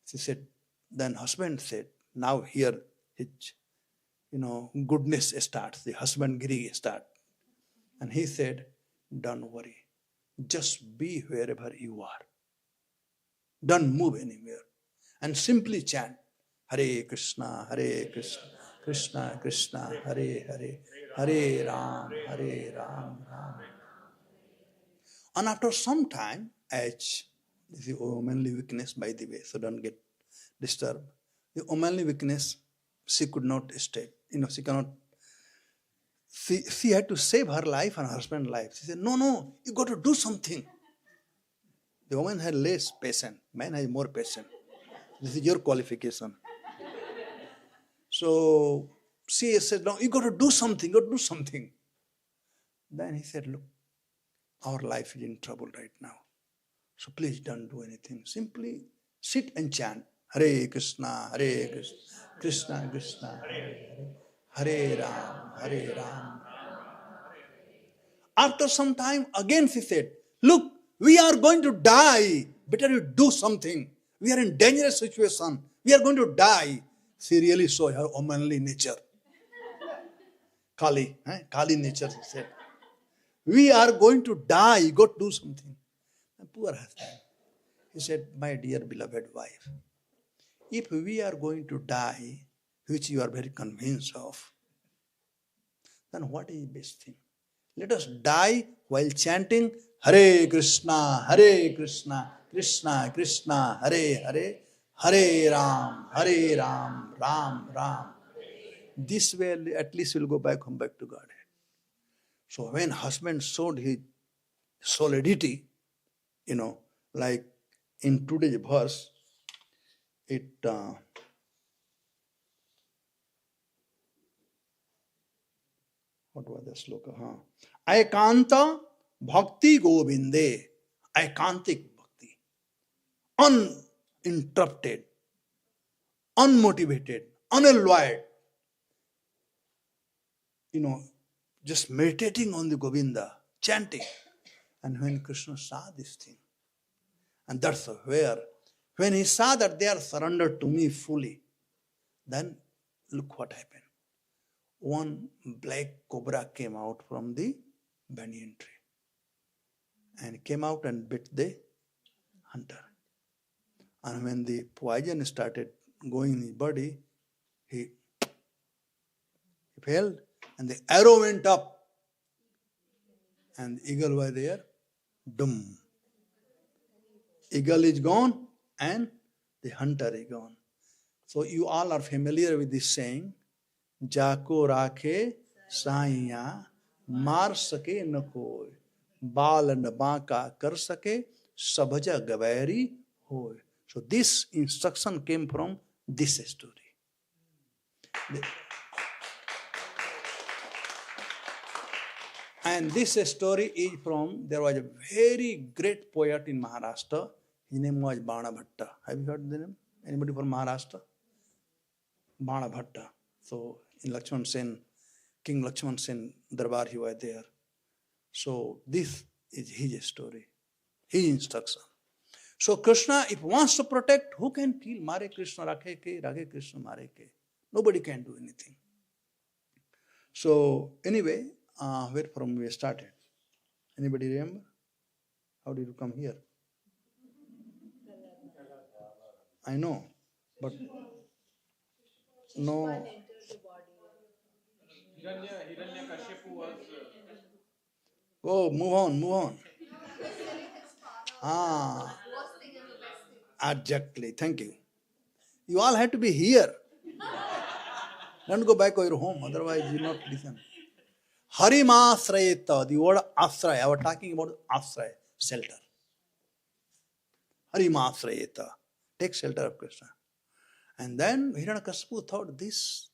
She said, then husband said, now here his, goodness starts, the husband giri start. And he said, don't worry, just be wherever you are. Don't move anywhere. And simply chant, Hare Krishna, Krishna Krishna, Hare Hare, Hare Ram, Ram. And after some time, as this is womanly weakness, by the way, so don't get disturbed. The womanly weakness, she could not stay. She cannot. She had to save her life and her husband's life. She said, no, you got to do something. The woman had less patience. Man has more patience. This is your qualification. So she said, no, you got to do something. You got to do something. Then he said, look, our life is in trouble right now. So please don't do anything. Simply sit and chant. Hare Krishna, Krishna Krishna, Hare Ram. After some time, again she said, look, we are going to die. Better you do something. We are in dangerous situation. We are going to die. She really saw her womanly nature. Kali nature, she said. We are going to die. You got to do something. And poor husband. He said, my dear beloved wife, if we are going to die, which you are very convinced of, then what is the best thing? Let us die while chanting Hare Krishna, Krishna Krishna, Hare Hare, Ram, Ram. This way at least we'll go back home, back to Godhead. So when husband showed his solidity, like in today's verse, what was the sloka? Aikanta bhakti govinde. Aikantik bhakti. Uninterrupted, unmotivated, unalloyed. Just meditating on the Govinda, chanting. And when Krishna saw this thing, and that's where, when he saw that they are surrendered to me fully, then look what happened. One black cobra came out from the banyan tree and came out and bit the hunter. And when the poison started going in his body, he fell and the arrow went up and the eagle was there. Dum. Eagle is gone and the hunter is gone. So you all are familiar with this saying, Jako rakhe saiya mar sake na koi, bal na baka kar sake, sabhaja gavairi hoy. So this instruction came from this story. And this story is from, there was a very great poet in Maharashtra. His name was Bana Bhatta. Have you heard the name? Anybody from Maharashtra? Bana Bhatta. So in Lakshman Sen, King Lakshman Sen Darbar, he was there. So this is his story, his instruction. So Krishna, if wants to protect, who can kill? Mare Krishna rakhe ke, rakhe Krishna mare ke. Nobody can do anything. So anyway, where from we started? Anybody remember? How did you come here? I know, but no. Oh, move on. Exactly. Thank you. You all have to be here. Don't go back to your home, otherwise you will not listen. Harimasrayeta, the word asraya. I was talking about asraya, shelter. Harimasrayeta, take shelter of Krishna. And then Hiranyakashipu thought this.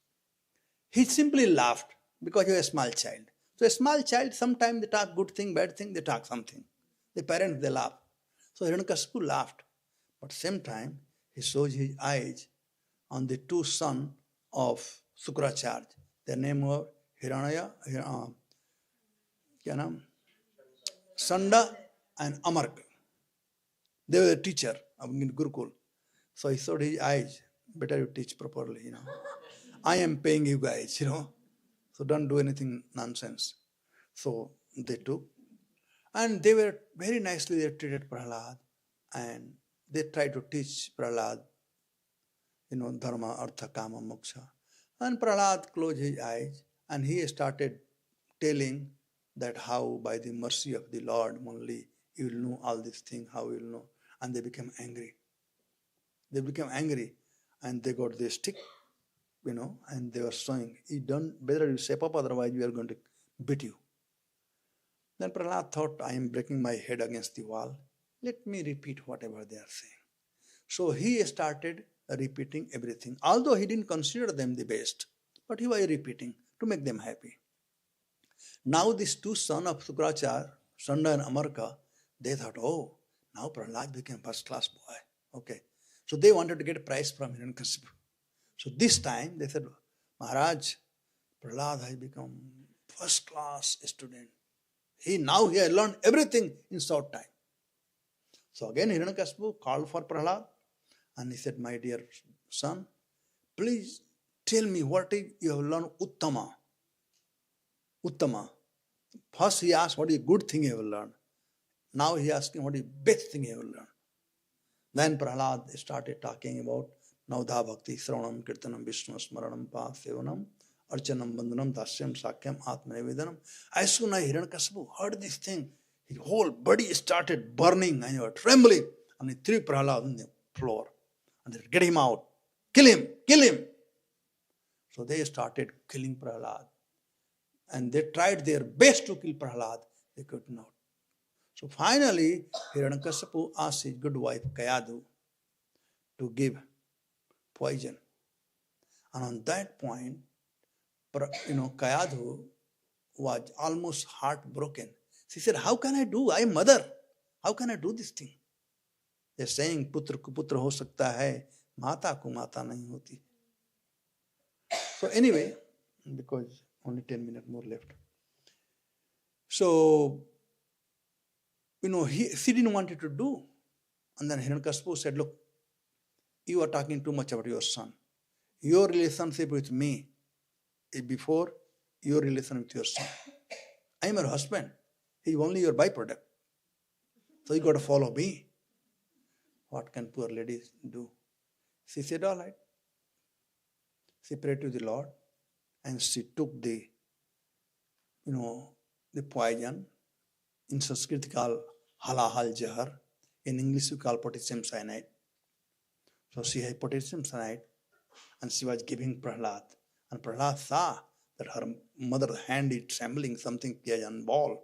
He simply laughed because he was a small child. So a small child, sometimes they talk good thing, bad thing, they talk something. The parents, they laugh. So Hiranyakashipu laughed. But same time, he shows his eyes on the two sons of Sukracharya. Their name was Sanda and Amarka. They were a teacher in Gurukul. So he showed his eyes, better you teach properly, I am paying you guys, So don't do anything nonsense. So they took. And they were very nicely, they treated Prahlad. And they tried to teach Prahlad, dharma, artha, kama, moksha. And Prahlad closed his eyes and he started telling that how by the mercy of the Lord only you will know all these things, how you will know. And they became angry. They became angry and they got their stick, and they were showing, better you shape up, otherwise we are going to beat you. Then Prahlad thought, I am breaking my head against the wall. Let me repeat whatever they are saying. So he started repeating everything, although he didn't consider them the best, but he was repeating to make them happy. Now these two sons of Sukracharya, Sanda and Amarka, they thought, oh, now Prahlad became first class boy. Okay. So they wanted to get a prize from Hiranyakashipu. So this time they said, Maharaj, Prahlad has become first class student. He has learned everything in short time. So again Hiranyakashipu called for Prahlad and he said, my dear son, please tell me what you have learned Uttama. Uttama. First he asked what is a good thing you have learned. Now he asked him what is the best thing you have learned. Then Prahlad started talking about Navdha Bhakti, Sravanam, Kirtanam, Vishnu, Smaranam, Sevanam, Archanam, Bandhanam, Dasyam, Sakyam, Atmanevedanam. As soon as Hiranyakashipu heard this thing, his whole body started burning and he was trembling. And he threw Prahlad on the floor. And they said, get him out. Kill him. Kill him. So they started killing Prahlad. And they tried their best to kill Prahlad. They could not. So finally, Hiranyakashipu asked his good wife, Kayadu, to give poison. And on that point, Kayadu was almost heartbroken. She said, how can I do? I am mother. How can I do this thing? They're saying, putra ko putra ho sakta hai, mata ko mata nahi hoti. So anyway, because only 10 minutes more left. So, she didn't want it to do. And then Hiranyakashipu said, look, you are talking too much about your son. Your relationship with me is before your relation with your son. I am your husband. He is only your byproduct. So you got to follow me. What can poor lady do? She said, all right. She prayed to the Lord and she took the poison. In Sanskrit called halahal jahar. In English we call potassium cyanide. So she had potassium cyanide and she was giving Prahlad. And Prahlad saw that her mother's hand is trembling, something on ball.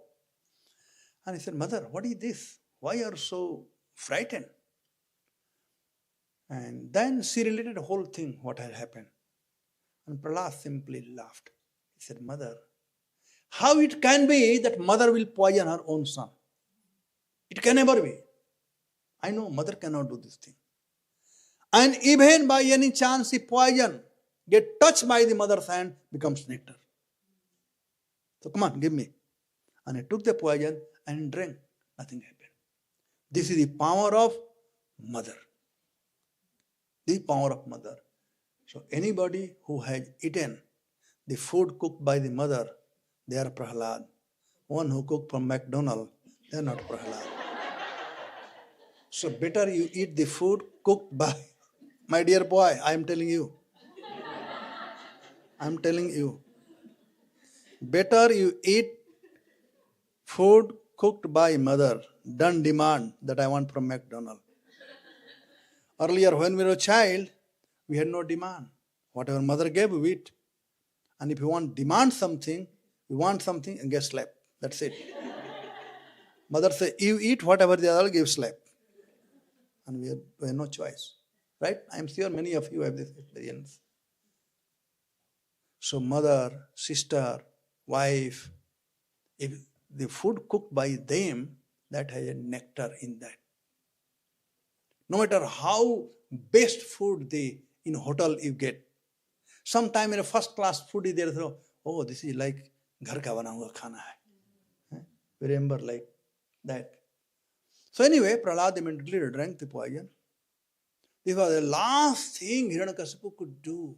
And he said, Mother, what is this? Why are you so frightened? And then she related the whole thing, what had happened. And Prahlad simply laughed. He said, Mother, how it can be that mother will poison her own son? It can never be. I know mother cannot do this thing. And even by any chance the poison get touched by the mother's hand, becomes nectar. So come on, give me. And he took the poison and drank. Nothing happened. This is the power of mother. The power of mother. So anybody who has eaten the food cooked by the mother, they are Prahlad. One who cooked from McDonald's, they are not Prahlad. So better you eat the food cooked by, my dear boy, I am telling you. I am telling you. Better you eat food cooked by mother. Don't demand that I want from McDonald's. Earlier when we were a child, we had no demand. Whatever mother gave, we eat. And if you want demand something, you want something and get slapped. That's it. Mother say, you eat whatever the other gives slap. And we have no choice. Right? I am sure many of you have this experience. So mother, sister, wife, if the food cooked by them, that has a nectar in that. No matter how best food in hotel you get, sometime in a first class food is there, so, oh, this is like ghar ka bana hua khana hai. We remember like that. So anyway, Prahlad immediately drank the poison. This was the last thing Hiranyakashipu could do.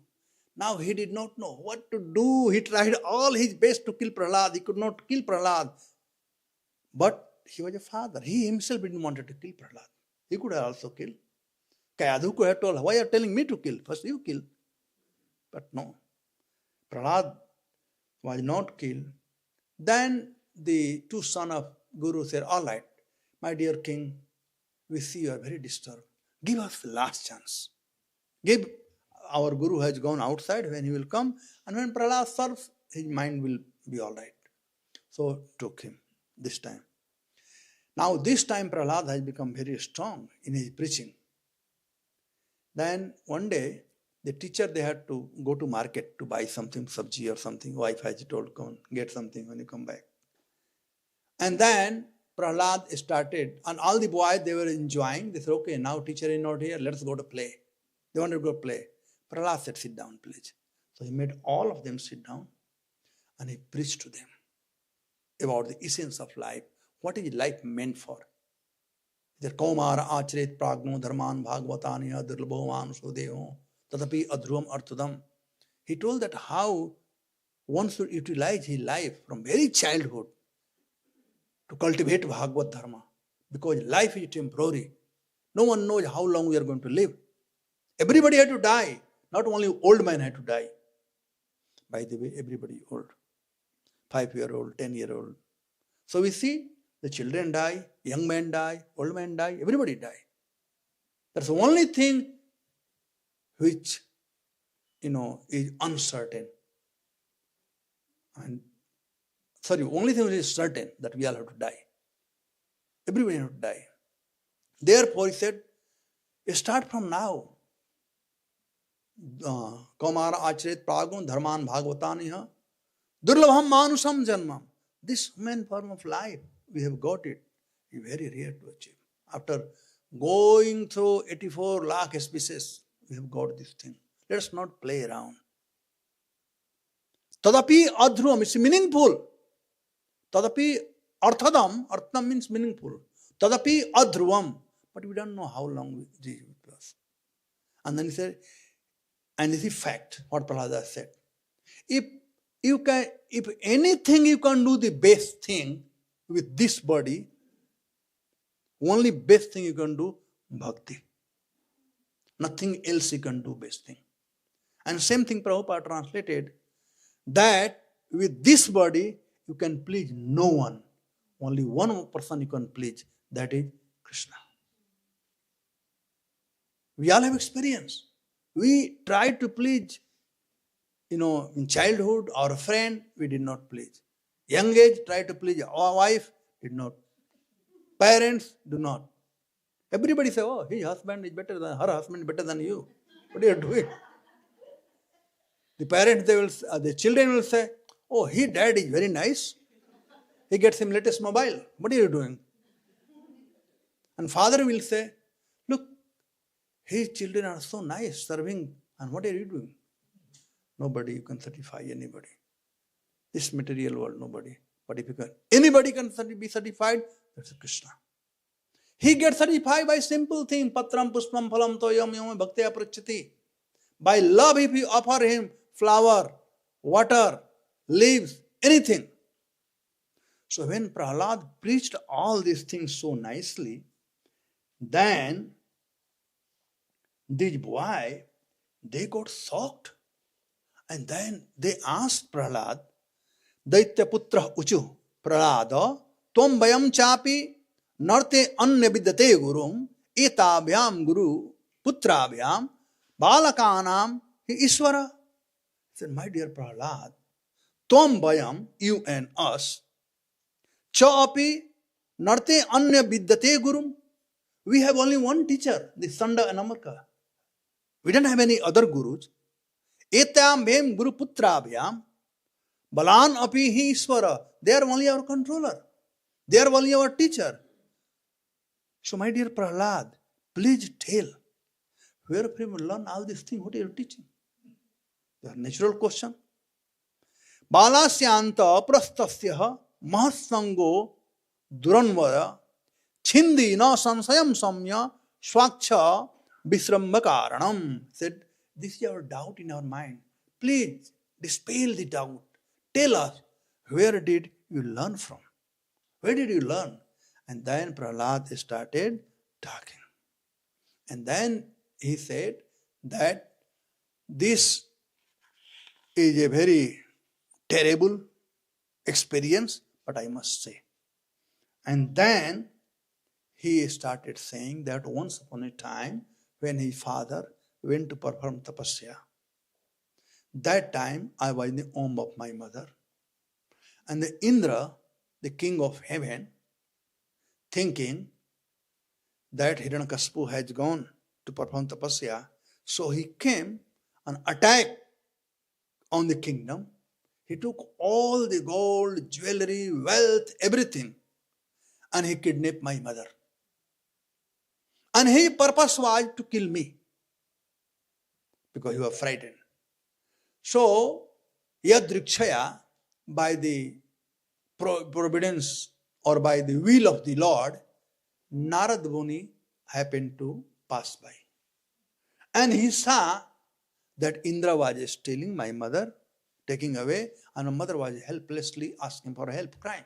Now he did not know what to do. He tried all his best to kill Prahlad. He could not kill Prahlad. But he was a father. He himself didn't want to kill Prahlad. He could have also killed. Kayadhu could have told, why are you telling me to kill? First you kill. But no. Prahlad was not killed. Then the two sons of Guru said, all right, my dear king, we see you are very disturbed. Give us the last chance. Give. Our Guru has gone outside. When he will come, and when Prahlad serves, his mind will be all right. So took him this time. Now this time Prahlad has become very strong in his preaching. Then one day, the teacher, they had to go to market to buy something, sabji or something. Wife has told, come get something when you come back. And then Prahlad started, and all the boys, they were enjoying. They said, okay, now teacher is not here, let's go to play. They wanted to go play. Prahlad said, sit down, please. So he made all of them sit down, and he preached to them about the essence of life. What is life meant for? Kaumara achret pragno dharman bhagavataniya dirlabho manuso deho tadapi adhruvam arthudam. He told that how one should utilize his life from very childhood to cultivate Bhagavad Dharma. Because life is temporary. No one knows how long we are going to live. Everybody had to die. Not only old men had to die. By the way, everybody old. 5-year-old, 10-year-old. So we see the children die, young men die, old men die, everybody die. That's the only thing which, is uncertain. Only thing which is certain, that we all have to die. Everybody have to die. Therefore, he said, start from now. Kaumara achret pragam dharman bhagavataniha durlabham manusam janmam. This human form of life, we have got it. It's very rare to achieve. After going through 84 lakh species, we have got this thing. Let us not play around. Tadapi adhruvam, it's meaningful. Tadapi arthadam, artham means meaningful. Tadapi adhruvam, but we don't know how long this will last. And then he said, and this is fact, what Prahlad said. If anything you can do the best thing with this body, only best thing you can do, bhakti. Nothing else you can do best thing. And same thing Prabhupada translated, that with this body, you can please no one. Only one person you can please, that is Krishna. We all have experience. We tried to please, in childhood, our friend, we did not please. Young age, tried to please our wife, did not. Parents, do not. Everybody say, oh, his husband is better than, her husband is better than you. What are you doing? The parents, the children will say, oh, his dad is very nice. He gets him latest mobile. What are you doing? And father will say, look, his children are so nice, serving, and what are you doing? Nobody, you can satisfy anybody. This material world, nobody. But if anybody can be satisfied, that's Krishna. He gets satisfied by simple thing. Patram puspam phalam toyam yam bhakteya prachati. By love, if you offer him flower, water, leaves, anything. So when Prahlad preached all these things so nicely, then these boys, they got shocked. And then they asked Prahlad, Daityaputra uchu, Prahlada, Tvam bayam chapi narte anya vidyate gurum, etabhyam guru putrabhyam, balakanam Ishvara. He said, my dear Prahlad, Tvam bayam, you and us, Chapi narte anya vidyate gurum. We have only one teacher, the Sanda and Amarka. We don't have any other gurus. Etam bhem guru putrabhyam, balan api hi Ishvara. They are only our controller. They are only our teacher. So my dear Prahlad, please tell, where from you learn all these things? What are you teaching? The natural question. Balasyanta prastasya mahasango duranvara Chindi na sansayam samya swaksha visramba karanam. Said, this is our doubt in our mind. Please dispel the doubt. Tell us, where did you learn from? Where did you learn? And then Prahlad started talking. And then he said that this is a very terrible experience, but I must say. And then he started saying that once upon a time, when his father went to perform tapasya, that time I was in the womb of my mother. And the Indra, the king of heaven, thinking that Hiranyakashipu has gone to perform tapasya, so he came and attacked on the kingdom. He took all the gold, jewelry, wealth, everything, and he kidnapped my mother. And his purpose was to kill me because he was frightened. So, yadrikshaya, by the providence or by the will of the Lord, Narad Muni happened to pass by. And he saw that Indra was stealing my mother, taking away, and my mother was helplessly asking for help, crying.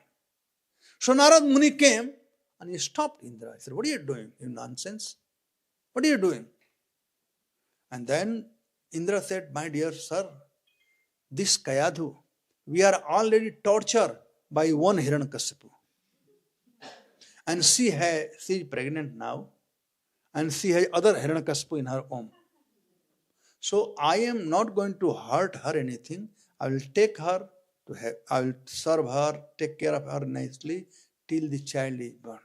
So Narad Muni came and he stopped Indra. He said, what are you doing, you nonsense? What are you doing? And then Indra said, my dear sir, this Kayadhu, we are already tortured by one Hiranyakashipu. And she is pregnant now, and she has other Hiranyakashipu in her womb. So I am not going to hurt her anything. I will take her to have, I will serve her, take care of her nicely till the child is born.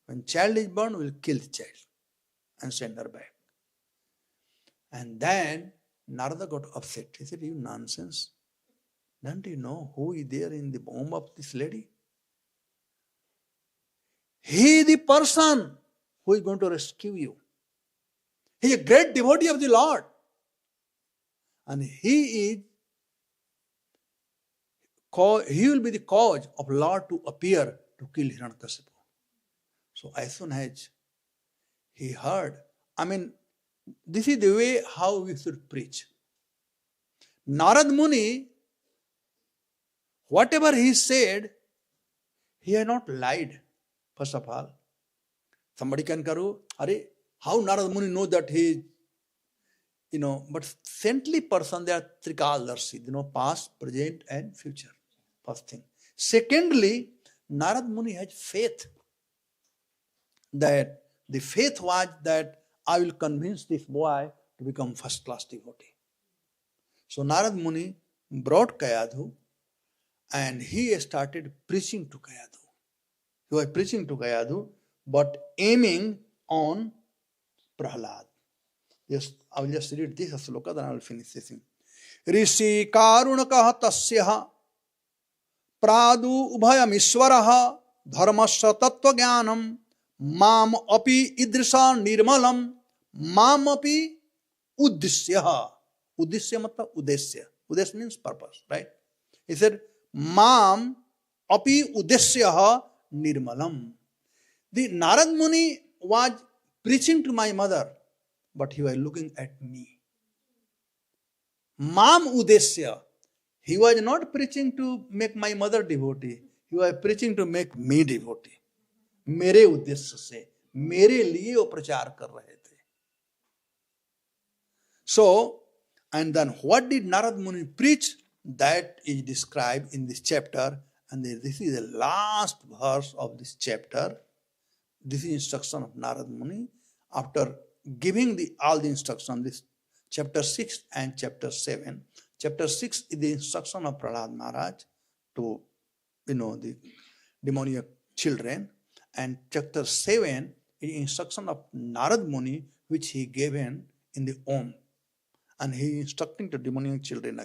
When child is born, we will kill the child and send her back. And then Narada got upset. He said, you nonsense. Don't you know who is there in the womb of this lady? He is the person who is going to rescue you. He is a great devotee of the Lord. And he will be the cause of Lord to appear to kill Hiranyakashipu. So as soon as he heard, this is the way how we should preach. Narad Muni, whatever he said, he had not lied, first of all. Somebody can karu, how Narad Muni know that he, but saintly person, they are Trikalarsi, past, present and future. First thing. Secondly, Narad Muni has faith. That the faith was that I will convince this boy to become first class devotee. So Narad Muni brought Kayadhu and he started preaching to Kayadhu. He was preaching to Kayadhu, but aiming on Prahlad. Yes, I will just read this sloka, then I will finish this thing. Rishi karunakah tasyaha pradu ubhayam iswaraha dharmasya tattva jnanam mam api idrisa nirmalam mam api uddisyaha. Uddisya matlab uddesya. Uddesya means purpose, right? He said, mam api uddesyaha nirmalam. The Narad Muni was preaching to my mother, but he was looking at me. Mam uddesya. He was not preaching to make my mother devotee. He was preaching to make me devotee. मेरे उद्देश्य से, मेरे लिए वो प्रचार कर रहे थे. So, and then what did Narad Muni preach? That is described in this chapter, and this is the last verse of this chapter. This is instruction of Narad Muni after giving all the instruction. This chapter 6 and chapter 7. Chapter 6 is the instruction of Prahlad Maharaj to, the demoniac children. And chapter 7 is instruction of Narad Muni, which he gave in the Om. And he instructing the demoniac children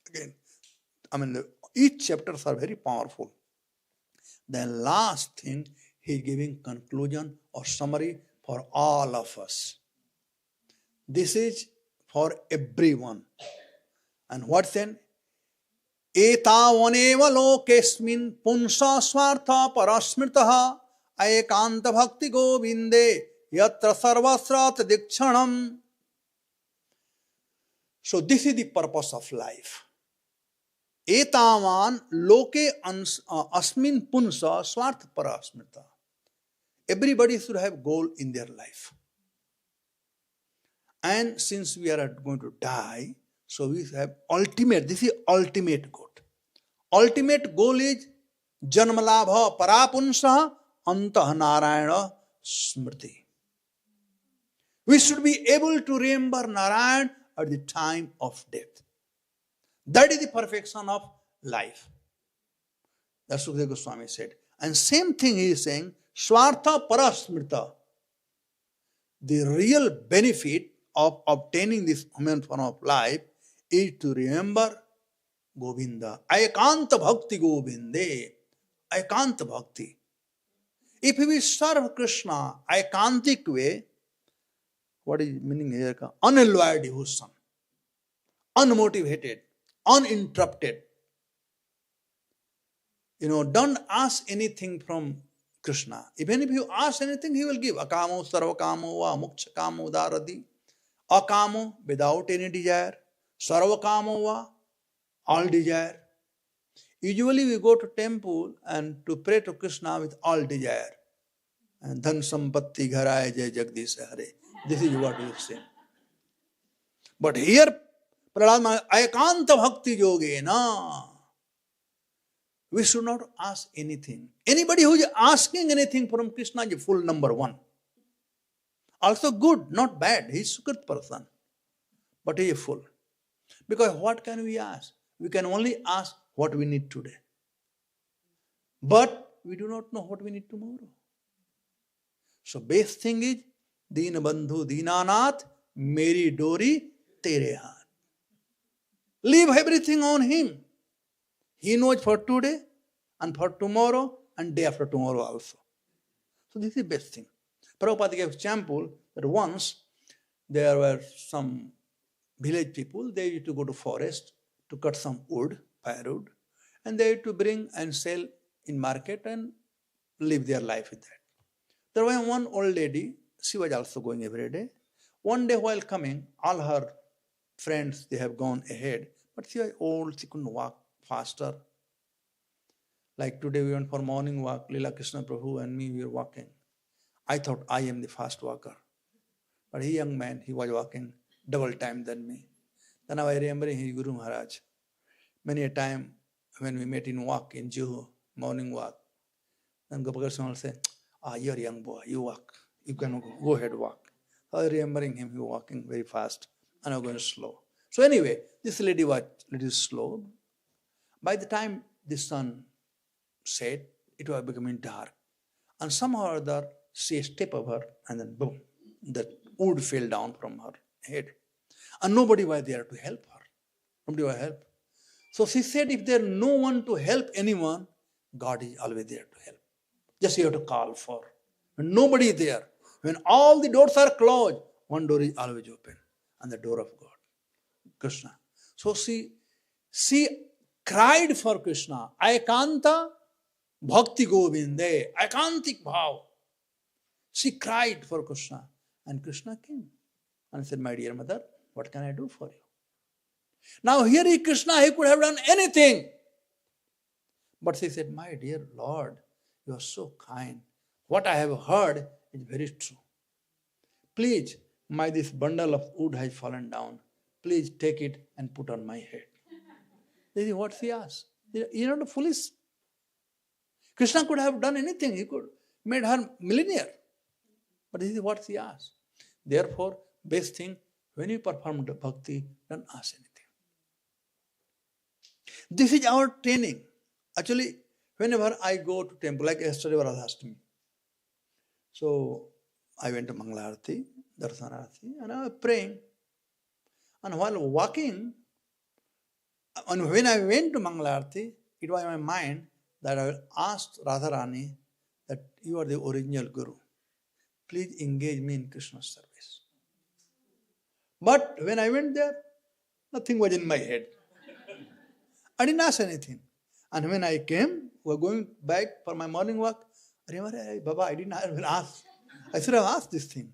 again. Each chapters are very powerful. The last thing, he is giving conclusion or summary for all of us. This is for everyone. And what then? Etavaneva lokesmin punsa swartha parasmritaha ekanta bhakti govinde yatra sarvasrat dikshanam. So this is the purpose of life. Etavan loke asmin punsa swarth parasmrita. Everybody should have goal in their life. And since we are going to die, so we have this is ultimate goal. Ultimate goal is janmalabha parapunsa antah narayana smriti. We should be able to remember Narayan at the time of death. That is the perfection of life. That's what Sukadeva Goswami said. And same thing he is saying, Swartha Parasmrita. The real benefit of obtaining this human form of life is to remember Govinda. Ekanta Bhakti Govinde. Ekanta Bhakti. If we serve Krishna ekantic way, what is meaning here? Unalloyed devotion, unmotivated, uninterrupted. Don't ask anything from Krishna. Even if you ask anything, he will give. Akamo sarvakamo va moksha kamo daradi. Akamo, without any desire. Sarvakamo va, all desire. Usually we go to temple and to pray to Krishna with all desire. And dhan sampatti gharaye jai jagdish hare. This is what you say. But here, Prahlad ekanta bhakti yogena. We should not ask anything. Anybody who is asking anything from Krishna is full number one. Also good, not bad. He is a good person. But he is full. Because what can we ask? We can only ask what we need today. But we do not know what we need tomorrow. So best thing is, Deen Bandhu Deenanath, Meri Dori Tere Haath. Leave everything on him. He knows for today and for tomorrow and day after tomorrow also. So this is the best thing. Prabhupada gave example that once there were some village people, they used to go to forest to cut some wood, firewood, and they used to bring and sell in market and live their life with that. There was one old lady, she was also going every day. One day while coming, all her friends, they have gone ahead, but she was old, she couldn't walk faster. Like today we went for morning walk, Leela Krishna Prabhu and me, we were walking. I thought I am the fast walker. But he young man, he was walking double time than me. Then I was remembering his Guru Maharaj. Many a time when we met in walk in Juhu, morning walk, then Gopal Krishna will say, you're a young boy, you walk. You can go ahead, walk. I was remembering him, he was walking very fast and I was going slow. So anyway, this lady was a little slow. By the time the sun set, it was becoming dark. And somehow or other, she stepped over and then boom, the wood fell down from her head. And nobody was there to help her. Nobody was help. So she said, if there is no one to help anyone, God is always there to help. Just you have to call for. When nobody is there, when all the doors are closed, one door is always open, and the door of God, Krishna. So she cried for Krishna. Ekanta bhakti govinde, ekantik bhav. She cried for Krishna, and Krishna came and said, my dear mother, what can I do for you? Now here is Krishna, he could have done anything. But she said, my dear Lord, you are so kind. What I have heard is very true. Please, this bundle of wood has fallen down. Please take it and put on my head. This is what she asked. You're not foolish. Krishna could have done anything. He could made her millionaire. But this is what she asked. Therefore, best thing, when you perform the bhakti, don't ask anything. This is our training. Actually, whenever I go to temple, like yesterday Radhastami, so I went to Mangalarti, Darshanarati, and I was praying. And while walking, and when I went to Mangalarti, it was in my mind that I asked Radharani that you are the original Guru. Please engage me in Krishna's service. But when I went there, nothing was in my head. I didn't ask anything. And when I came, we were going back for my morning walk, Baba, I didn't ask. I should have asked this thing.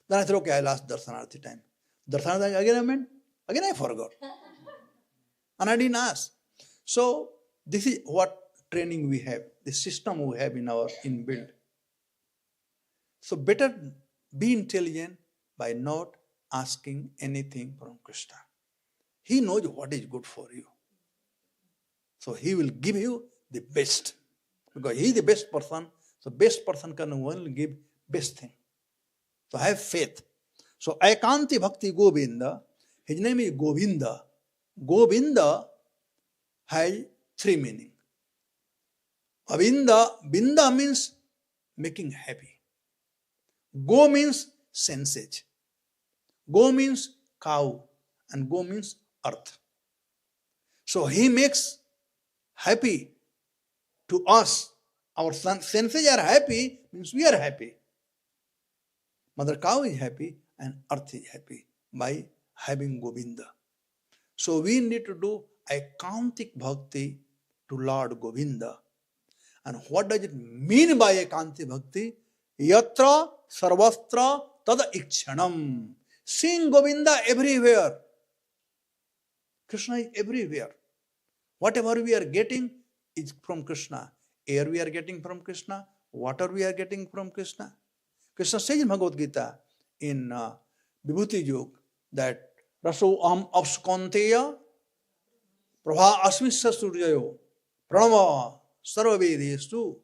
Then I said, okay, I'll ask Darshanarthi time. Darshanarthi again I meant, again I forgot. And I didn't ask. So this is what training we have, the system we have in our inbuilt. So better be intelligent by not asking anything from Krishna. He knows what is good for you. So he will give you the best. Because he is the best person. So best person can only give best thing. So have faith. So Aikanti Bhakti Govinda, his name is Govinda. Govinda has three meanings. Avinda, Binda means making happy. Go means senses. Go means cow. And go means earth. So he makes happy to us. Our senses are happy, means we are happy. Mother cow is happy and earth is happy by having Govinda. So we need to do Aikantik Bhakti to Lord Govinda. And what does it mean by Aikantik Bhakti? Yatra sarvastra tada ikshanam. Seeing Govinda everywhere. Krishna is everywhere. Whatever we are getting is from Krishna. Air we are getting from Krishna. Water we are getting from Krishna. Krishna says in Bhagavad Gita in Vibhuti Yog that Raso aham apsukanteya prabha asmisya suryayo pranava sarvavedestu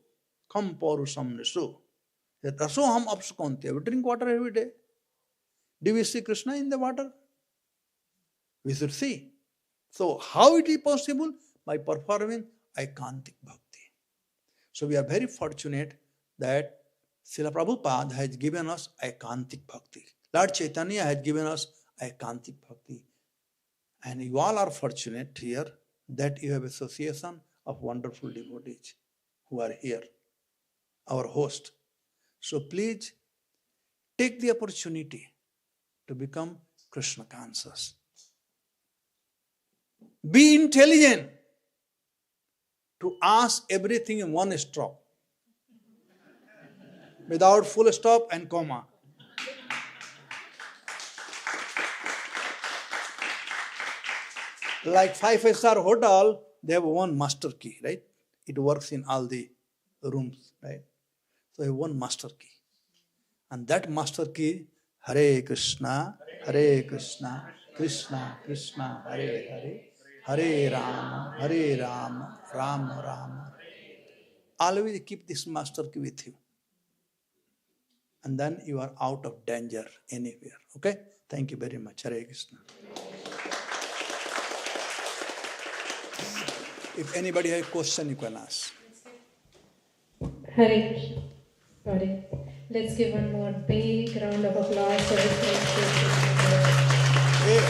kham paurusam nisu. That Raso aham apsukanteya. We drink water every day. Do we see Krishna in the water? We should see. So how it is possible? By performing Aikantik Bhakti. So we are very fortunate that Srila Prabhupada has given us Aikantik Bhakti. Lord Chaitanya has given us Aikantik Bhakti. And you all are fortunate here that you have association of wonderful devotees who are here, our host. So please take the opportunity to become Krishna conscious. Be intelligent to ask everything in one stop, without full stop and comma. Like 5-star hotel, they have one master key, right? It works in all the rooms, right? So they have one master key. And that master key, Hare Krishna, Krishna Krishna, Hare Hare, Hare Rama, Rama Rama. Always keep this master key with you. And then you are out of danger anywhere. Okay? Thank you very much. Hare Krishna. If anybody has a question, you can ask. Hare Krishna. Sorry. Let's give one more big round of applause for this. Hey,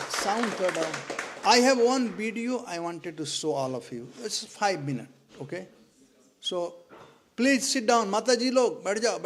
sound down. I have one video I wanted to show all of you. It's 5 minutes, okay? So, please sit down. Mataji log, बैठ जाओ.